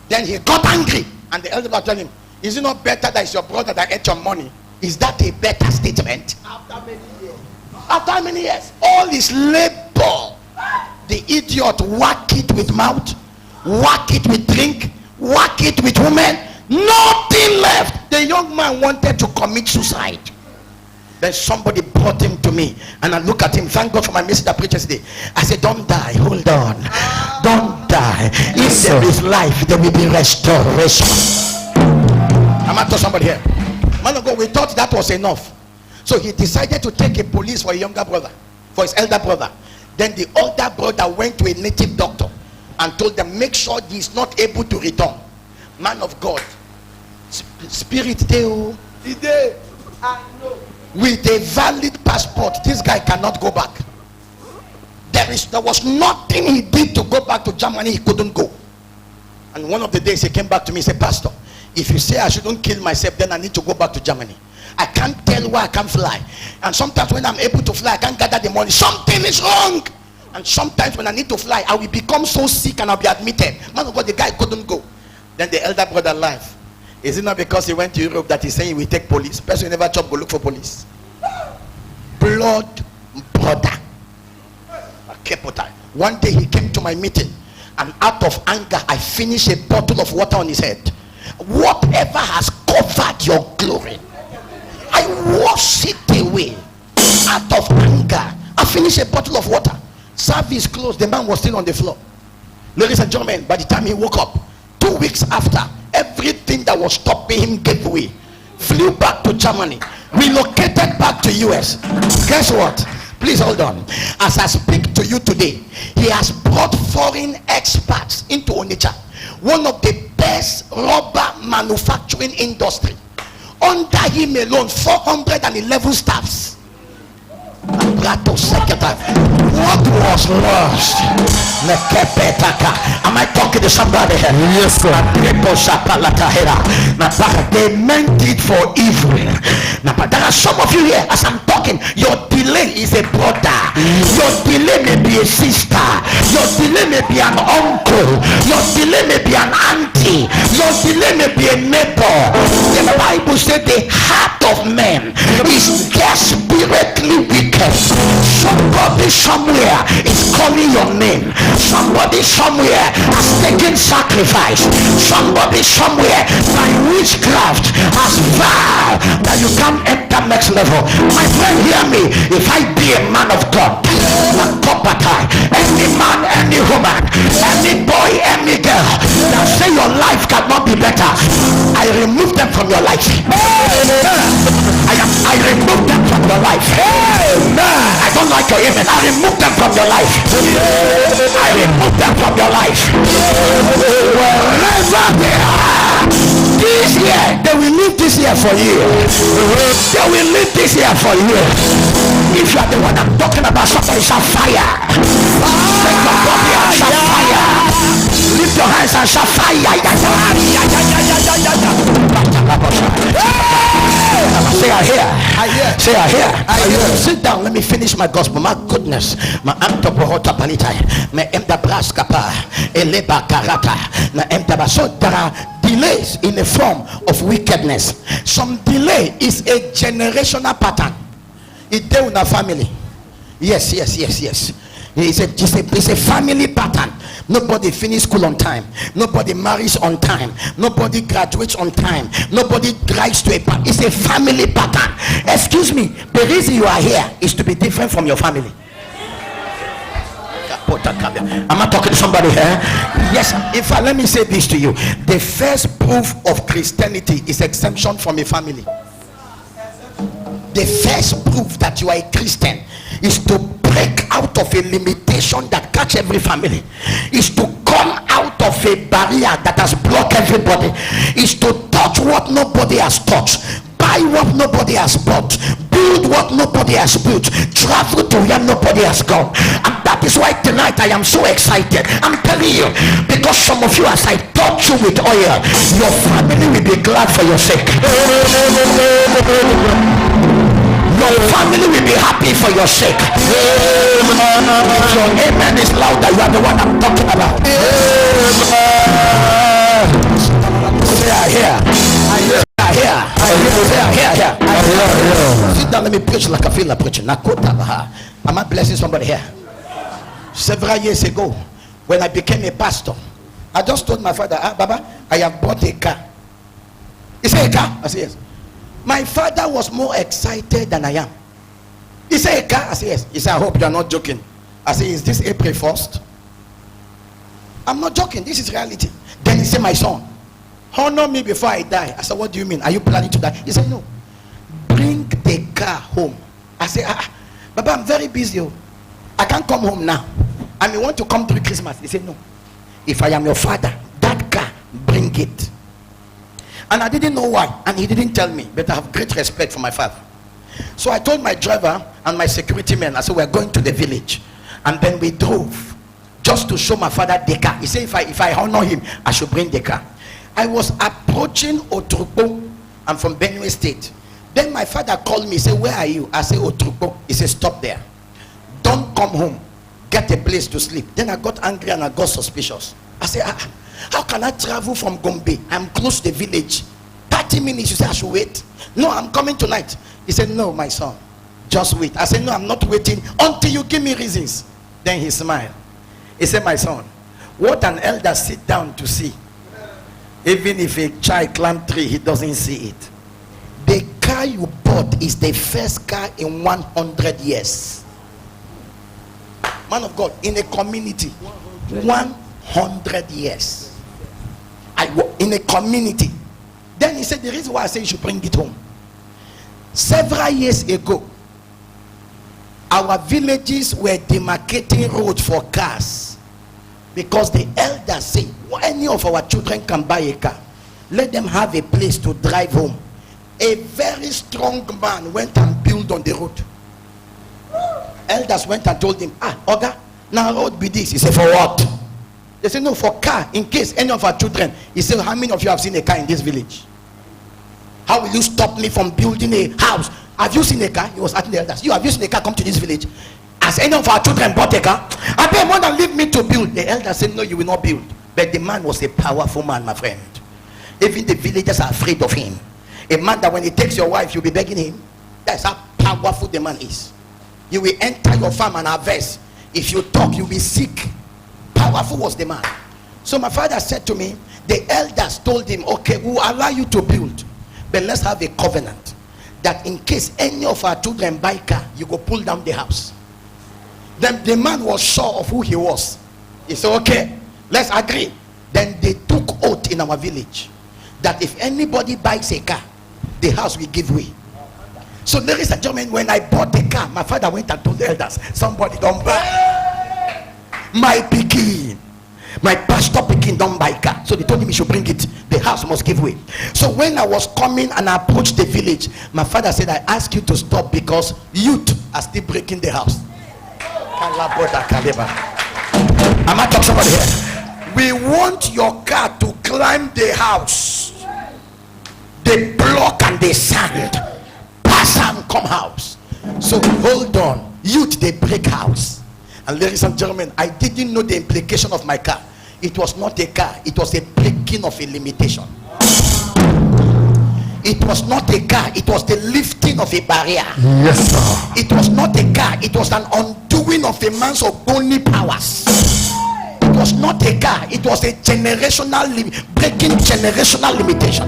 Then he got angry, and the elder brother told him, is it not better that it's your brother that ate your money? Is that a better statement? After many years, all his labor, the idiot whack it with mouth, whack it with drink, whack it with women, nothing left. The young man wanted to commit suicide. Then somebody brought him to me, and I look at him. Thank God for my message that preaches today. I said, don't die, hold on, don't die. If there is life, there will be restoration. I'm out to somebody here. Man of God, we thought that was enough. So he decided to take a police for a younger brother, for his elder brother. Then the older brother went to a native doctor and told them, make sure he is not able to return. Man of God, spirit deo, with a valid passport, this guy cannot go back. There was nothing he did to go back to Germany. He couldn't go. And one of the days he came back to me and said, Pastor, if you say I shouldn't kill myself, then I need to go back to Germany. I can't tell why I can't fly. And sometimes when I'm able to fly, I can't gather the money. Something is wrong. And sometimes when I need to fly, I will become so sick and I'll be admitted. Man of God, the guy couldn't go. Then the elder brother laughed. Is it not because he went to Europe that he's saying he will take police? Person who never chop go look for police. Blood brother. One day he came to my meeting, and out of anger I finished a bottle of water on his head. Whatever has covered your glory, I wash it away. Out of anger, I finished a bottle of water. Service closed. The man was still on the floor. Ladies and gentlemen, by the time he woke up, 2 weeks after, everything that was stopping him gave way. Flew back to Germany, relocated back to US. Guess what? Please hold on. As I speak to you today, he has brought foreign experts into Onitsha, one of the best rubber manufacturing industry. Under him alone, 411 staffs. What was lost? Am I talking to somebody here? Yes, sir. They meant it for evil. Now, but there are some of you here, as I'm talking, your delay is a brother. Your delay may be a sister. Your delay may be an uncle. Your delay may be an auntie. Your delay may be a neighbor. The Bible said the heart of man is desperately wicked. Somebody somewhere is calling your name. Somebody somewhere has taken sacrifice. Somebody somewhere by witchcraft has vowed that you can't enter next level. My friend, hear me. If I be a man of God, any man, any woman, any boy, any girl that say your life cannot be better, I remove them from your life. I remove them from your life. I don't like your amen. I remove them from your life. I remove them from your life. Wherever they are, this year, they will live this year for you. They will live this year for you. If you are the one I'm talking about, somebody shall fire. Take your body and shall fire. Lift your hands and shall fire. Say I hear. Say I hear. Sit down. Let me finish my gospel. My goodness. My antopohota palita. My emdabraskapa. Eleba karata. Na emdaba. So there are delays in the form of wickedness. Some delay is a generational pattern. It's there in a family. Yes. It's a family pattern. Nobody finishes school on time. Nobody marries on time. Nobody graduates on time. Nobody drives to a park. It's a family pattern. Excuse me. The reason you are here is to be different from your family. Am I talking to somebody here? Yes. In fact, let me say this to you. The first proof of Christianity is exemption from a family. The first proof that you are a Christian is to break out of a limitation that catch every family, is to come out part of a barrier that has blocked everybody is to touch what nobody has touched, buy what nobody has bought, build what nobody has built, travel to where nobody has gone. And that is why tonight I am so excited. I'm telling you, because some of you, as I touch you with oil, your family will be glad for your sake. Your family will be happy for your sake. If your amen is louder, you are the one I'm talking about. Say I hear. Sit down, let me preach like I feel like preaching. Am I blessing somebody here? Several years ago, when I became a pastor, I just told my father, Baba, I have bought a car. He said, a car? I said, yes. My father was more excited than I am. He said, a car? I said, yes. He said, I hope you are not joking. I said, is this April 1st? I'm not joking. This is reality. Then he said, my son, honor me before I die. I said, what do you mean? Are you planning to die? He said, no. Bring the car home. I said, Baba, I'm very busy. I can't come home now. I may want to come through Christmas. He said, no. If I am your father, that car, bring it. And I didn't know why, and he didn't tell me, but I have great respect for my father. So I told my driver and my security men, I said, we're going to the village. And then we drove just to show my father the car. He said, if I honor him, I should bring the car. I was approaching Otrukpo. I'm from Benue State. Then my father called me, he said, where are you? I said, Otrukpo. He said, stop there. Don't come home. Get a place to sleep. Then I got angry and I got suspicious. I said, how can I travel from Gombe? I'm close to the village. 30 minutes. You say I should wait. No, I'm coming tonight. He said, no, my son, just wait. I said, no, I'm not waiting until you give me reasons. Then he smiled. He said, my son, what an elder sit down to see. Even if a child climb tree, he doesn't see it. The car you bought is the first car in 100 years. Man of God, in a community, 100 years. In a community. Then he said, the reason why I say you should bring it home. Several years ago, our villages were demarcating roads for cars because the elders say, any of our children can buy a car, let them have a place to drive home. A very strong man went and built on the road. Elders went and told him, Oga, now road be this. He said, for what? They said, no, for car, in case any of our children. He said, how many of you have seen a car in this village? How will you stop me from building a house? Have you seen a car? He was asking the elders, have you seen a car come to this village? Has any of our children bought a car? I pay more than leave me to build. The elders said, no, you will not build. But the man was a powerful man, my friend. Even the villagers are afraid of him. A man that when he takes your wife, you'll be begging him. That's how powerful the man is. You will enter your farm and harvest. If you talk, you'll be sick. Powerful was the man. So my father said to me, the elders told him, okay, we'll allow you to build, but let's have a covenant that in case any of our children buy car, you go pull down the house. Then the man was sure of who he was. He said, okay, let's agree. Then they took oath in our village that if anybody buys a car, the house will give way. So ladies and gentlemen, when I bought the car, my father went and told the elders, somebody don't buy. My pikin, my pastor pikin don't buy car. So they told him he should bring it. The house must give way. So when I was coming and I approached the village, my father said, I ask you to stop because youth are still breaking the house. Am I talking somebody here? We want your car to climb the house, the block and the sand, pass and come house. So hold on, youth they break house. And ladies and gentlemen, I didn't know the implication of my car. It was not a car, it was a breaking of a limitation. It was not a car, it was the lifting of a barrier. Yes, sir. It was not a car, it was an undoing of a man's ogoni powers. It was not a car, it was a breaking generational limitation.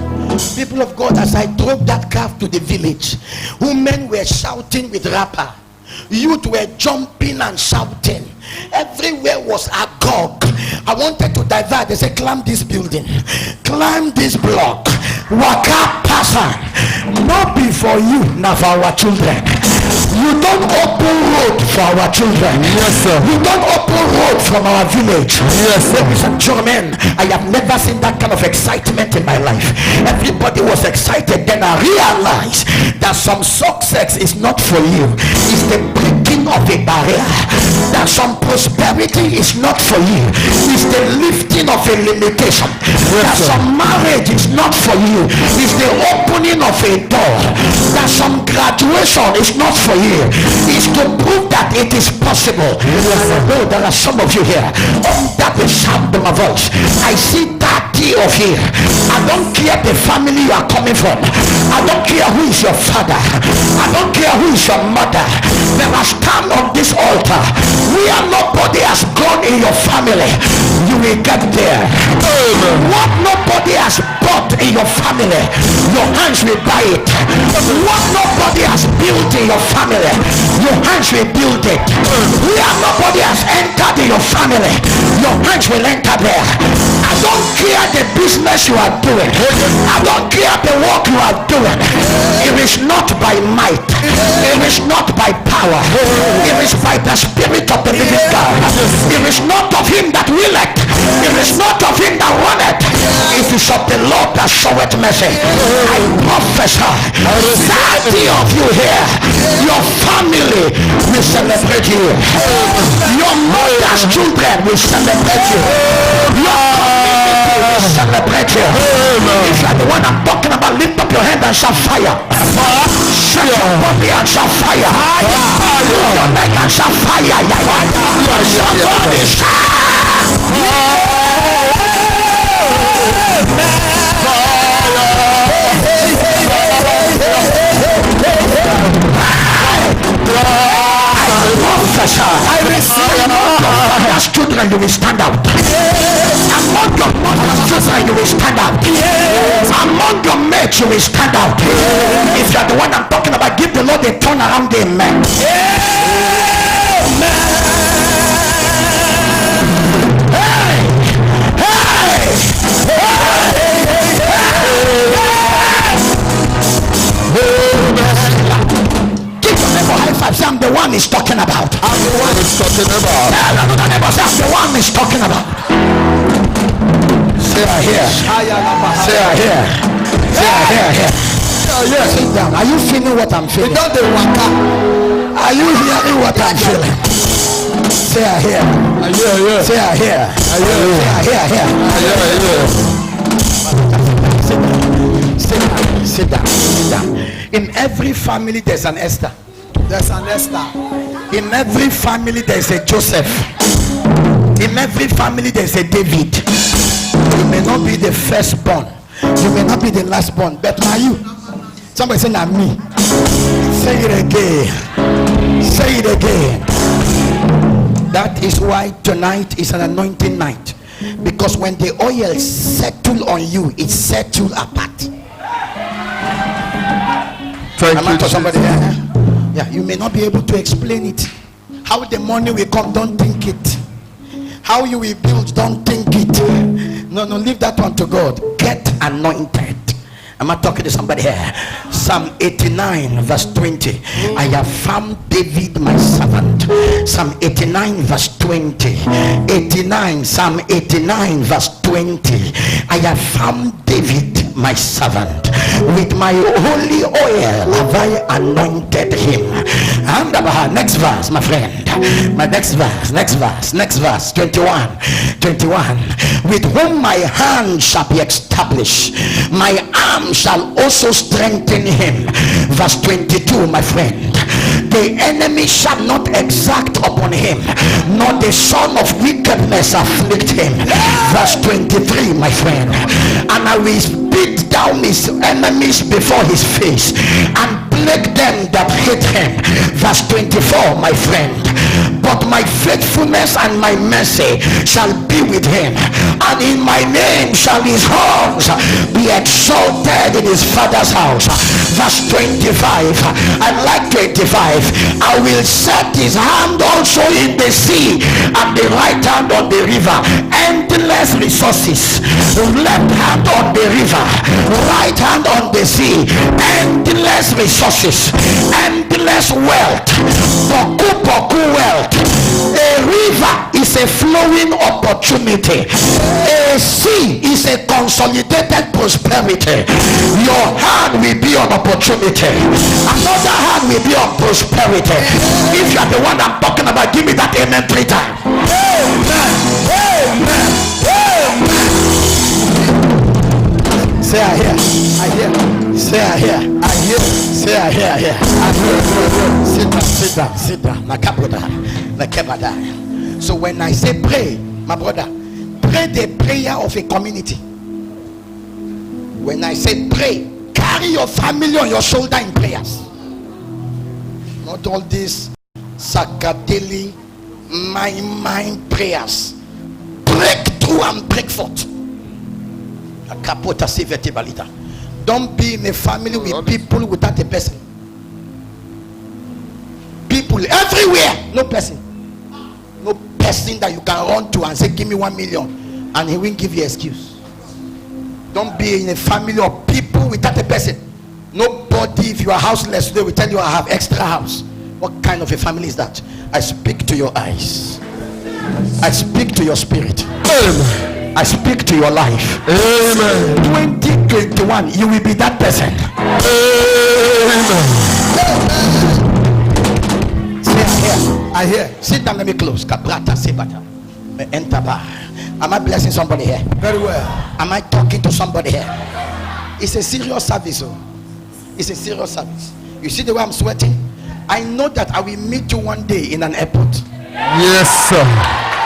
People of God, as I drove that car to the village, women were shouting with rapper, youth were jumping and shouting, everywhere was agog. I wanted to divert. They said, climb this building, climb this block, waka passa, not be for you, not for our children. You don't open road for our children. Yes, sir. You don't open road from our village. Yes, sir. Ladies and gentlemen, I have never seen that kind of excitement in my life. Everybody was excited. Then I realized that some success is not for you. It's the breaking of a barrier. That some prosperity is not for you. It's the lifting of a limitation. That sir. some marriage is not for you. It's the opening of a door. That some graduation is not for you. It's to prove that it is possible. And I know there are some of you here that will sound my voice. I see 30 of you. I don't care the family you are coming from. I don't care who is your father. I don't care who is your mother. There are stand on this altar where nobody has gone in your family. You will get there. What nobody has bought in your family, your hands will buy it. What nobody has built in your family, your hands will build it. Where nobody has entered in your family, your hands will enter there. I don't care the business you are doing. I don't care the work you are doing. It is not by might. It is not by power. It is by the Spirit of the living God. It is not of him that willeth. It is not of him that runneth. It is of the Lord that showeth mercy. I prophesy 30 of you here, your family will celebrate you. Your mother's children will celebrate you. Your community will celebrate you. If you are the one I'm talking about, lift up your hand and shout fire. Shut your body and shout fire. Lift your leg and shout fire. Somebody shout. I receive mother's children, you will stand out. Among your mother's children, you will stand out. Among your mates, you will stand out. If you are the one I'm talking about, give the Lord a turn around, amen. I'm the one he's talking about. I'm the one he's talking about. Tell another neighbor, I'm the one he's talking about. Say I hear. Say I hear. Say I hear. Yes. Sit down. Are you feeling what I'm feeling? Are you hearing what I'm feeling? Say I hear. Say I hear. Say I hear. Sit down. Sit down. In every family there's an Esther. There's an Esther. In every family there's a Joseph. In every family there's a David. You may not be the firstborn, you may not be the lastborn, but now you. Somebody say now me. Say it again. Say it again. That is why tonight is an anointing night, because when the oil settle on you, it settle apart. Thank you, to somebody here. Yeah, you may not be able to explain it. How the money will come, don't think it. How you will build, don't think it. No, leave that one to God. Get anointed. Am I talking to somebody here? Psalm 89 verse 20. I have found David my servant. Psalm 89 verse 20. 89. Psalm 89 verse 20. I have found David my servant. With my holy oil have I anointed him. And next verse, my friend. My next verse. 21. With whom my hand shall be established, my arm shall also strengthen him. Verse 22, my friend. The enemy shall not exact upon him, nor the son of wickedness afflict him. Verse 23, my friend. And I will beat down his enemies before his face, and plague them that hate him. Verse 24, my friend. But but my faithfulness and my mercy shall be with him, and in my name shall his horns be exalted in his father's house. Verse 25. I like 25. I will set his hand also in the sea, and the right hand on the river. Endless resources. Left hand on the river, right hand on the sea. Endless resources, endless wealth, boku wealth. A river is a flowing opportunity. A sea is a consolidated prosperity. Your hand will be on opportunity. Another hand will be on prosperity. If you are the one I'm talking about, give me that amen 3 times. Amen. Amen. Amen. Say I hear. I hear. Say I hear. I hear. Say I hear. I hear. I hear. Sit down. Sit down. Sit down. So when I say pray, my brother, pray the prayer of a community. When I say pray, carry your family on your shoulder in prayers. Not all these sakadeli mind prayers. Break through and break forth. Don't be in a family with people without a person. People everywhere, no person. No person that you can run to and say give me 1 million and he won't give you excuse. Don't be in a family of people without a person. Nobody, if you are houseless today, will tell you I have extra house. What kind of a family is that? I speak to your eyes. I speak to your spirit. Amen. I speak to your life. Amen. 2021, you will be that person. Amen. Say I hear. Sit down, let me close. Kabrata sebata. Enter bar. Am I blessing somebody here? Very well. Am I talking to somebody here? It's a serious service. Oh. It's a serious service. You see the way I'm sweating? I know that I will meet you one day in an airport. Yes, sir.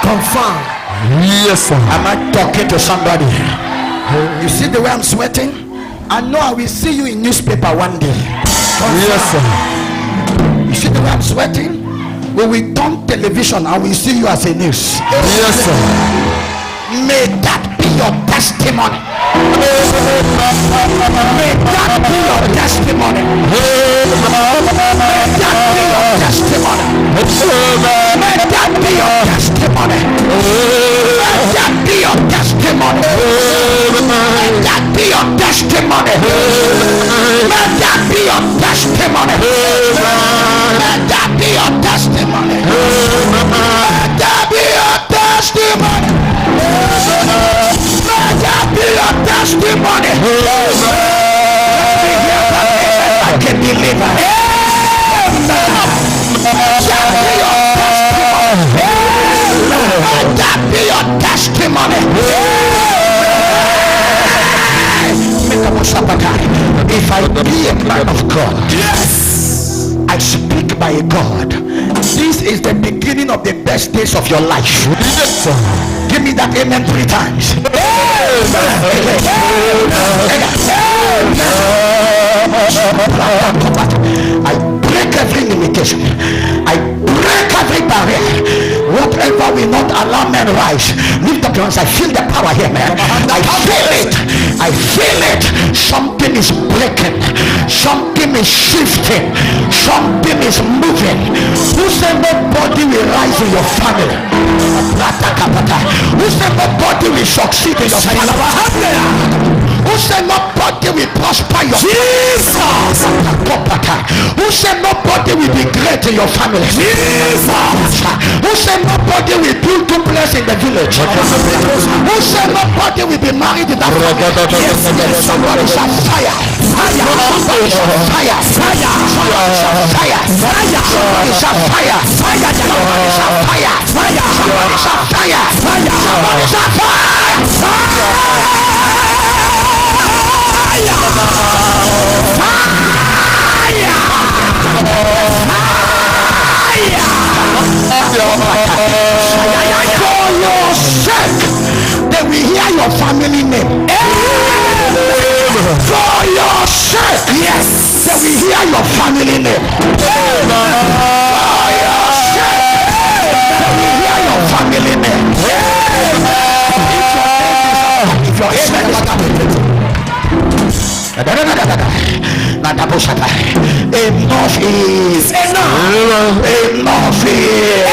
Confirm. Yes, sir. Am I talking to somebody? You see the way I'm sweating? I know I will see you in newspaper one day. Confirm. Yes, sir. You see the way I'm sweating? When we turn television, I will see you as a news. Yes, sir. May that be your testimony. May that be your testimony. May that be your testimony. May that be your testimony. May that be your testimony. May that be your testimony. May that be your testimony. May that be your testimony. May that be your testimony. May that be your testimony. I can deliver. May that be your testimony. If I be a man of God, yes, I speak by God. This is the beginning of the best days of your life. Yes, sir. Give me that amen 3 times. I break every limitation. I break every barrier. Whatever will not allow men rise, lift up your hands. I feel the power here, man. I feel it. I feel it. Something is breaking. Something is shifting. Something is moving. Who said nobody will rise in your family? Who said nobody will succeed in your family? Who said nobody will prosper your Jesus? Who said nobody will be great in your family? Jesus. Who said nobody will build duplex in the village? Who said nobody will be married in that family? Somebody shall fire. Fire. Somebody shall fire. Fire. Somebody shall fire. Fire. Somebody shall fire. Fire. Somebody shall fire. Fire. Somebody shall fire. Fire. Somebody shall fire. For your sake, they will hear your family name. For your sake, yes, they will hear your family name. For your sake, Enough is enough. Enough is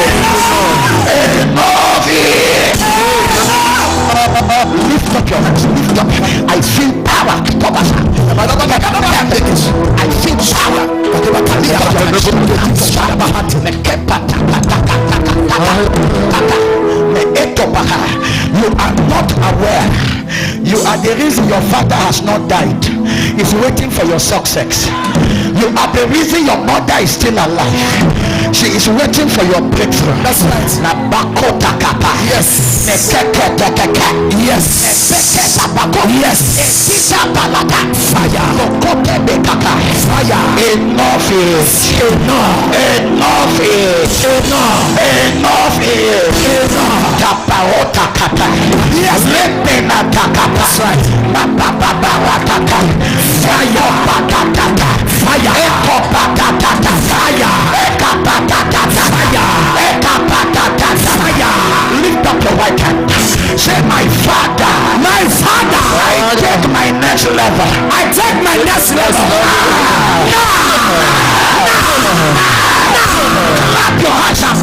enough is. Lift up your hands. Lift up. I feel power. I feel power. You are not aware. You are the reason your father has not died. He's waiting for your success. You are the reason your mother is still alive. She is waiting for your breakthrough. That's right. Yes. Yes. Yes. Fire. Fire. Enough is enough. Enough is enough. Enough is enough. Yes. That's right. Fire. Fire. Lift up your right hand. Say, my father, I take my next level. I take my next level. Clap your hands up.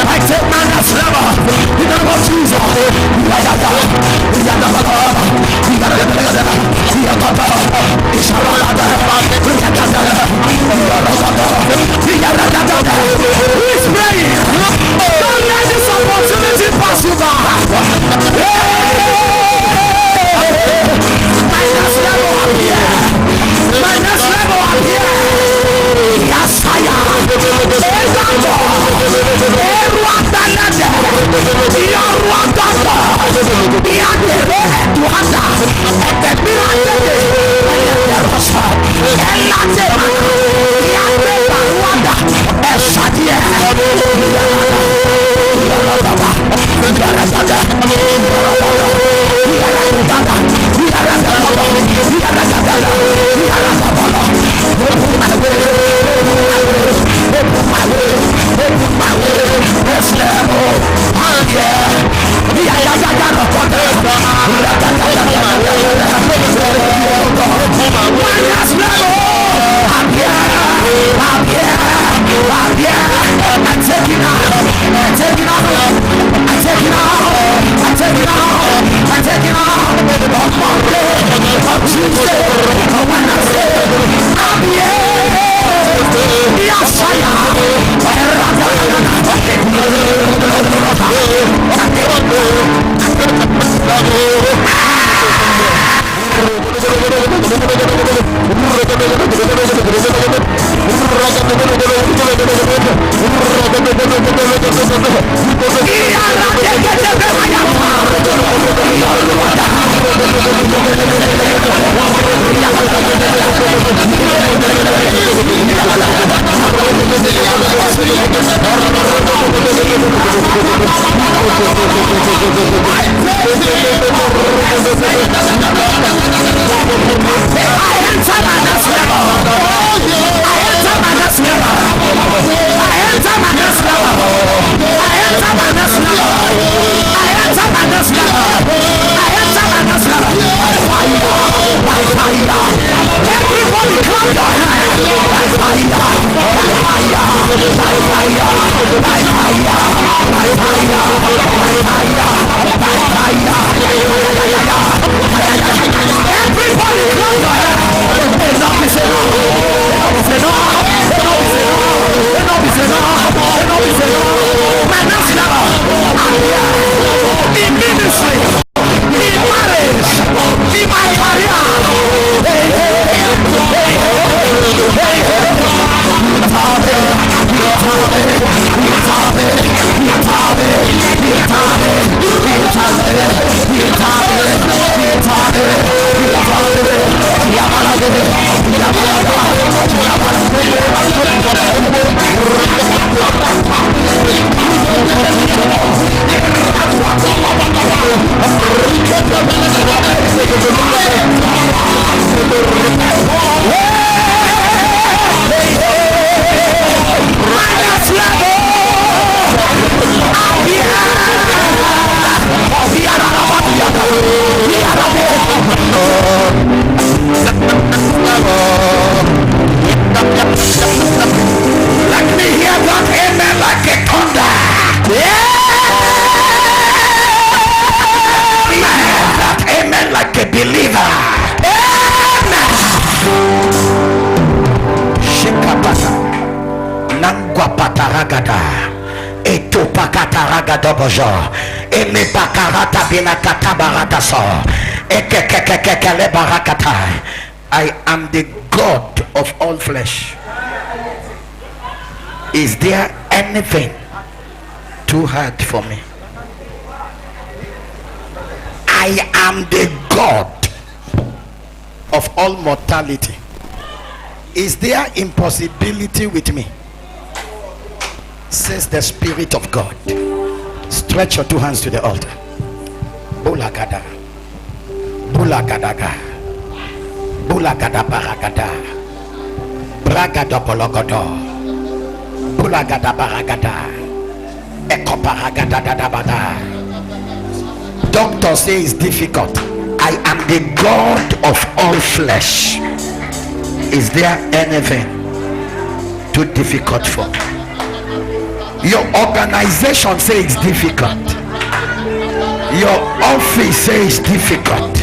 I take my next level. I am the God of all flesh. Is there anything too hard for me? I am the God of all mortality. Is there impossibility with me? Says the Spirit of God. Stretch your two hands to the altar. Bulagada, bulagadaga, bulagada baragada, bragada bologodo, bulagada baragada, ekoparagada dadabada. Doctor says it's difficult. I am the God of all flesh. Is there anything too difficult for me? Your organization says it's difficult. Your office says it's difficult.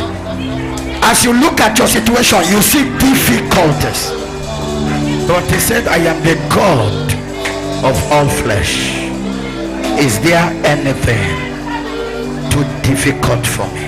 As you look at your situation, you see difficulties. But he said, I am the God of all flesh. Is there anything too difficult for me?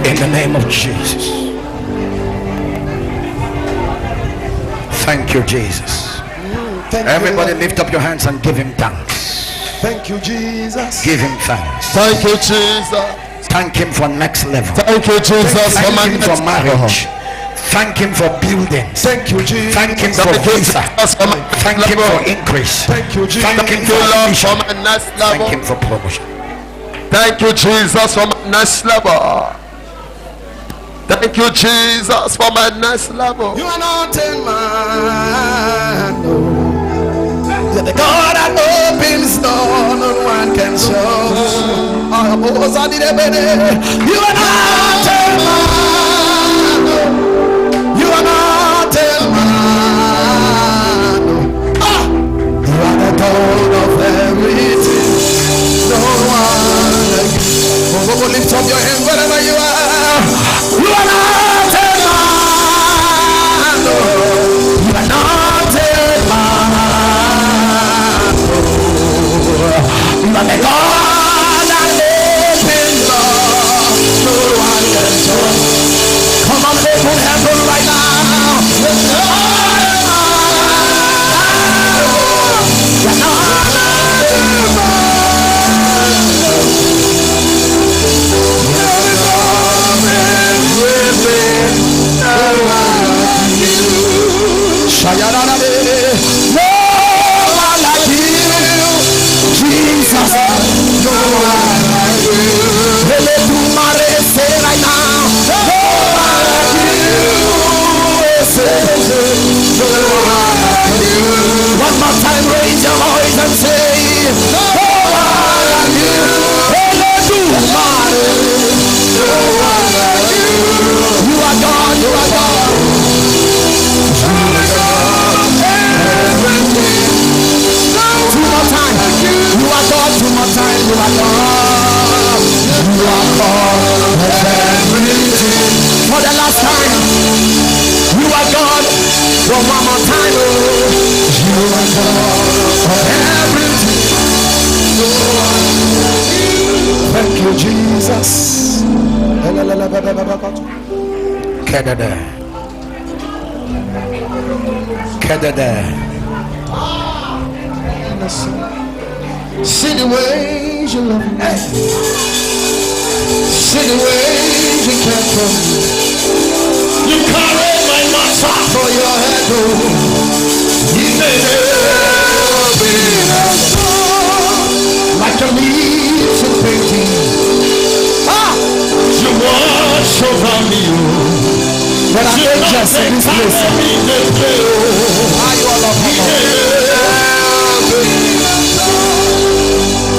In the name of Jesus. Thank you, Jesus. Everybody lift up your hands and give him thanks. Thank you, Jesus. Give him thanks. Thank you, Jesus. Thank him for next level. Thank you, Jesus, for my Thank him for marriage. Thank him for building. Thank you, Jesus. Thank him for visa. Thank him for increase. Thank you, Jesus. Thank him Thank you, for Lord, admission. for my next Thank level. him for promotion. Thank you, Jesus, for my next level. Thank you, Jesus, for my next level. You are not a man. No. You're the God that opens door no one can shut. You are not a man. No. You are not a man. No. You are the God of everything. No one like you. Oh, lift up your hand wherever you are. You are not a man. No. You are not a man. No. the God that opens doors no one can shut. Come on, open heaven right now. No one like you, Jesus. No one like you. Say right now, no one like you. Say, no one like you. One more time, raise your voice and say, no one like you. No one like you. You are God, you are God. Two more times. You are God. Two more times. You are God. You are God. Everything. For the last time. You are God. For one more time. You are God. Everything. Thank you, Jesus. Kedede. Kedede. See the ways you love me. See the ways you care for me. You carry my matter for your head. You never been a song like a leaves of painting. You watch over me. When I make just in this place. Are you all of me?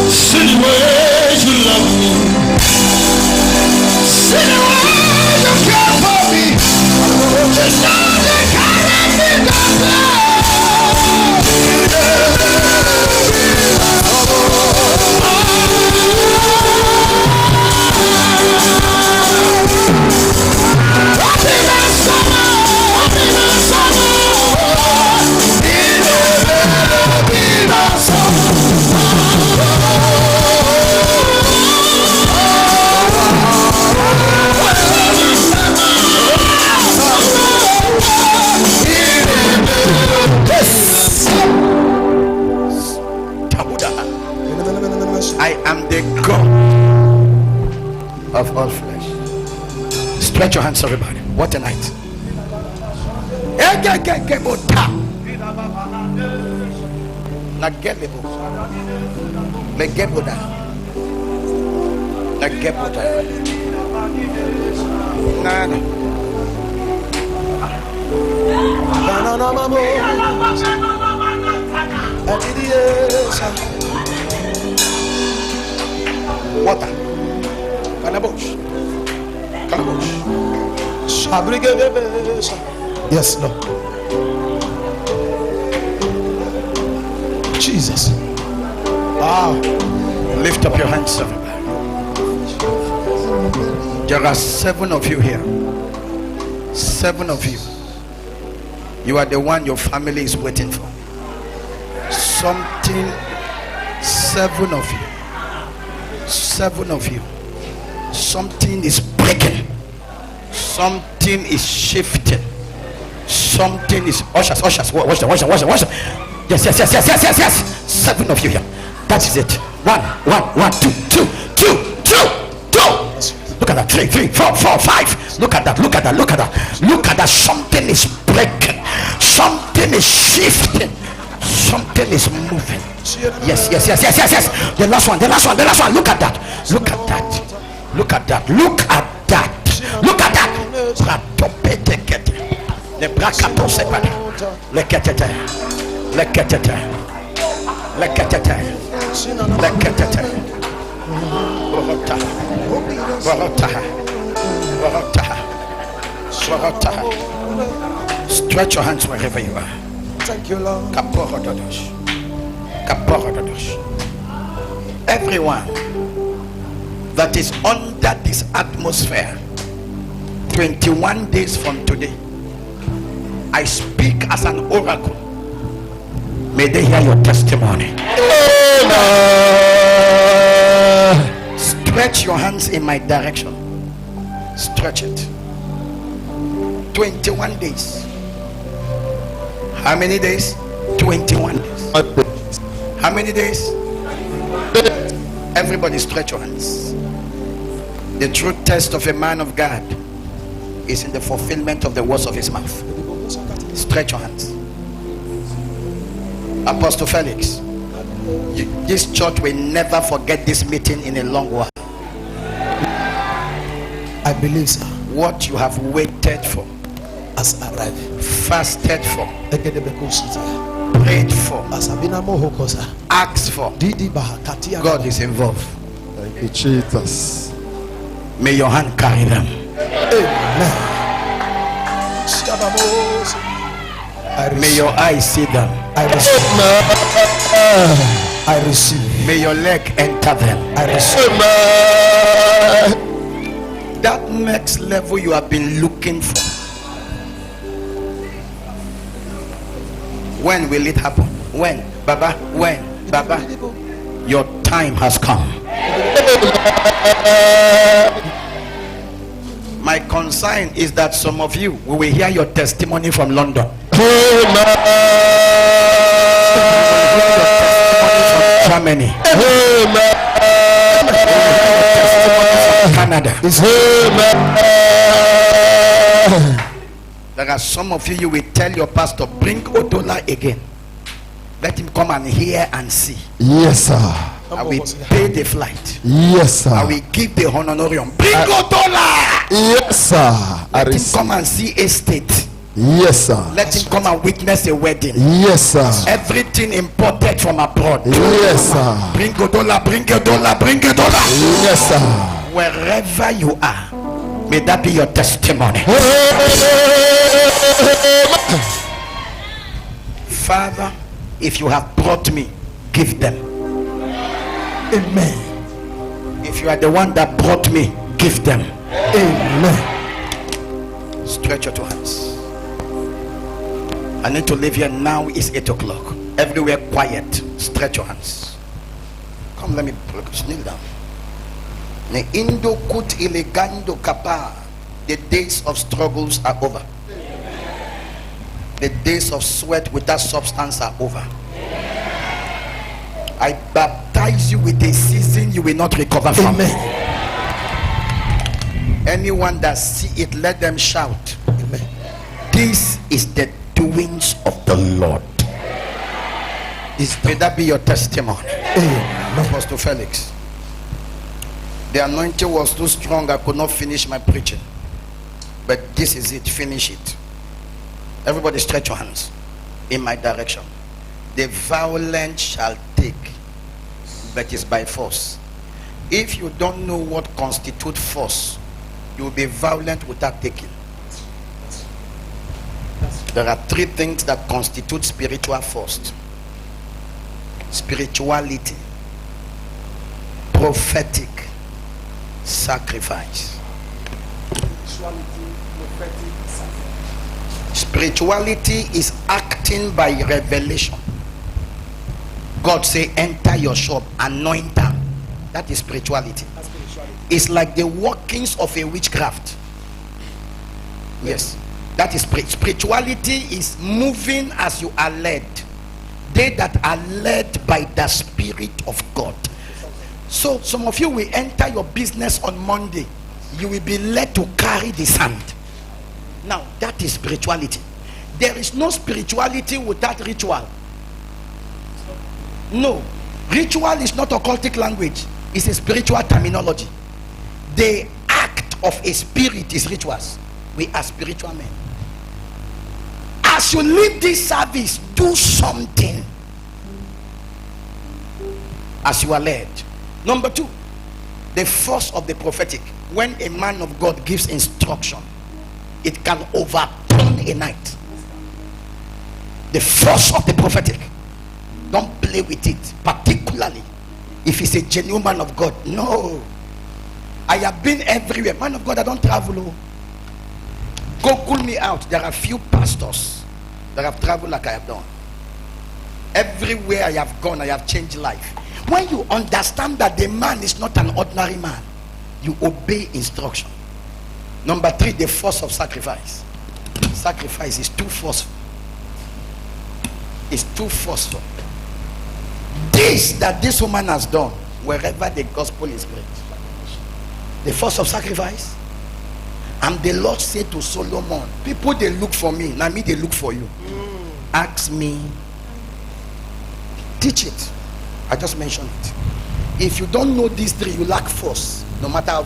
See the way you love me. See the way you care for me. Just know they can't let me I am the God of all flesh. Stretch your hands, everybody. What a night. Water. Calabosh. Yes, Lord. Jesus. Wow. Lift up your hands, everybody. There are 7 of you here. 7 of you. You are the one your family is waiting for. Something. 7 of you. 7 of you. Something is breaking. Something is shifting. Something is ushers. Watch them. Yes. 7 of you here. That is it. 1, 2. Look at that. 3, 4, 5. Look at that. Something is breaking. Something is shifting. Something is moving. Yes. The last one. Look at that. The brakato separa. Leketete. Stretch your hands wherever you are. Thank you, Lord. Everyone that is under this atmosphere, 21 days from today, I speak as an oracle. May they hear your testimony. Amen. Stretch your hands in my direction. Stretch it. 21 days. How many days? 21 days. How many days? Everybody stretch your hands. The true test of a man of God is in the fulfillment of the words of his mouth. Stretch your hands. Apostle Felix, this church will never forget this meeting in a long while. I believe, sir, What you have waited for, has arrived. fasted for, Ekedebekosita. prayed for, Asabina mohokosa. asked for, Didi bahakatia. God is involved. Thank you, Jesus. May your hand carry them. Amen. Shabamos. I May receive. your eyes see them. I receive. I receive. May your leg enter them. I receive. That next level you have been looking for, when will it happen? When, Baba? When, Baba? Your time has come. My concern is that some of you, we will hear your testimony from London, Germany, Canada. There are some of you, you will tell your pastor, bring Odola again. Let him come and hear and see. Yes, sir. I will pay the flight. Yes, I sir. will give the honorarium. Bring Odola. Yes, sir. I Let him receive. come and see a state. Yes, sir. Let him come and witness a wedding. Yes, sir. Everything imported from abroad. Yes, sir. Bring Odola, bring Odola, bring Odola. Yes, sir. Wherever you are, may that be your testimony. Father, if you have brought me, give them. Amen. If you are the one that brought me, give them. Amen. Stretch your two hands. I need to leave here now. It's 8 o'clock. Everywhere quiet. Stretch your hands. Come, let me kneel down. Ne indo kut ilegando kapa. The days of struggles are over. The days of sweat without substance are over. I baptize you with a season you will not recover from. Amen. Anyone that see it, let them shout. Amen. This is the doings of the Lord. May that be your testimony. Amen. Apostle Felix, the anointing was too strong, I could not finish my preaching. But this is it, finish it. Everybody stretch your hands in my direction. The violent shall take, but it's by force. If you don't know what constitutes force, you will be violent without taking. There are 3 things that constitute spiritual force: spirituality, prophetic, sacrifice. Spirituality is acting by revelation. God say, enter your shop, anoint them. That is spirituality. It's like the workings of a witchcraft. Yes, that is spirituality. Is moving as you are led. They that are led by the Spirit of God. So some of you will enter your business on Monday, you will be led to carry the sand. Now that is spirituality. There is no spirituality without ritual. No, ritual is not occultic language, it's a spiritual terminology. The act of a spirit is rituals. We are spiritual men. As you leave this service, do something as you are led. Number 2, the force of the prophetic. When a man of God gives instruction, it can overturn a night. The force of the prophetic. Don't play with it, particularly if he's a genuine man of God. No, I have been everywhere. Man of God, I don't travel. Go cool me out. There are few pastors that have traveled like I have done. Everywhere I have gone, I have changed life. When you understand that the man is not an ordinary man, You obey instruction. Number 3, the force of sacrifice. Sacrifice is too forceful. It's too forceful. This that this woman has done, wherever the gospel is preached, the force of sacrifice. And the Lord said to Solomon, people they look for me, now me they look for you. Ask me, teach it. I just mentioned it. If you don't know these 3, you lack force, no matter how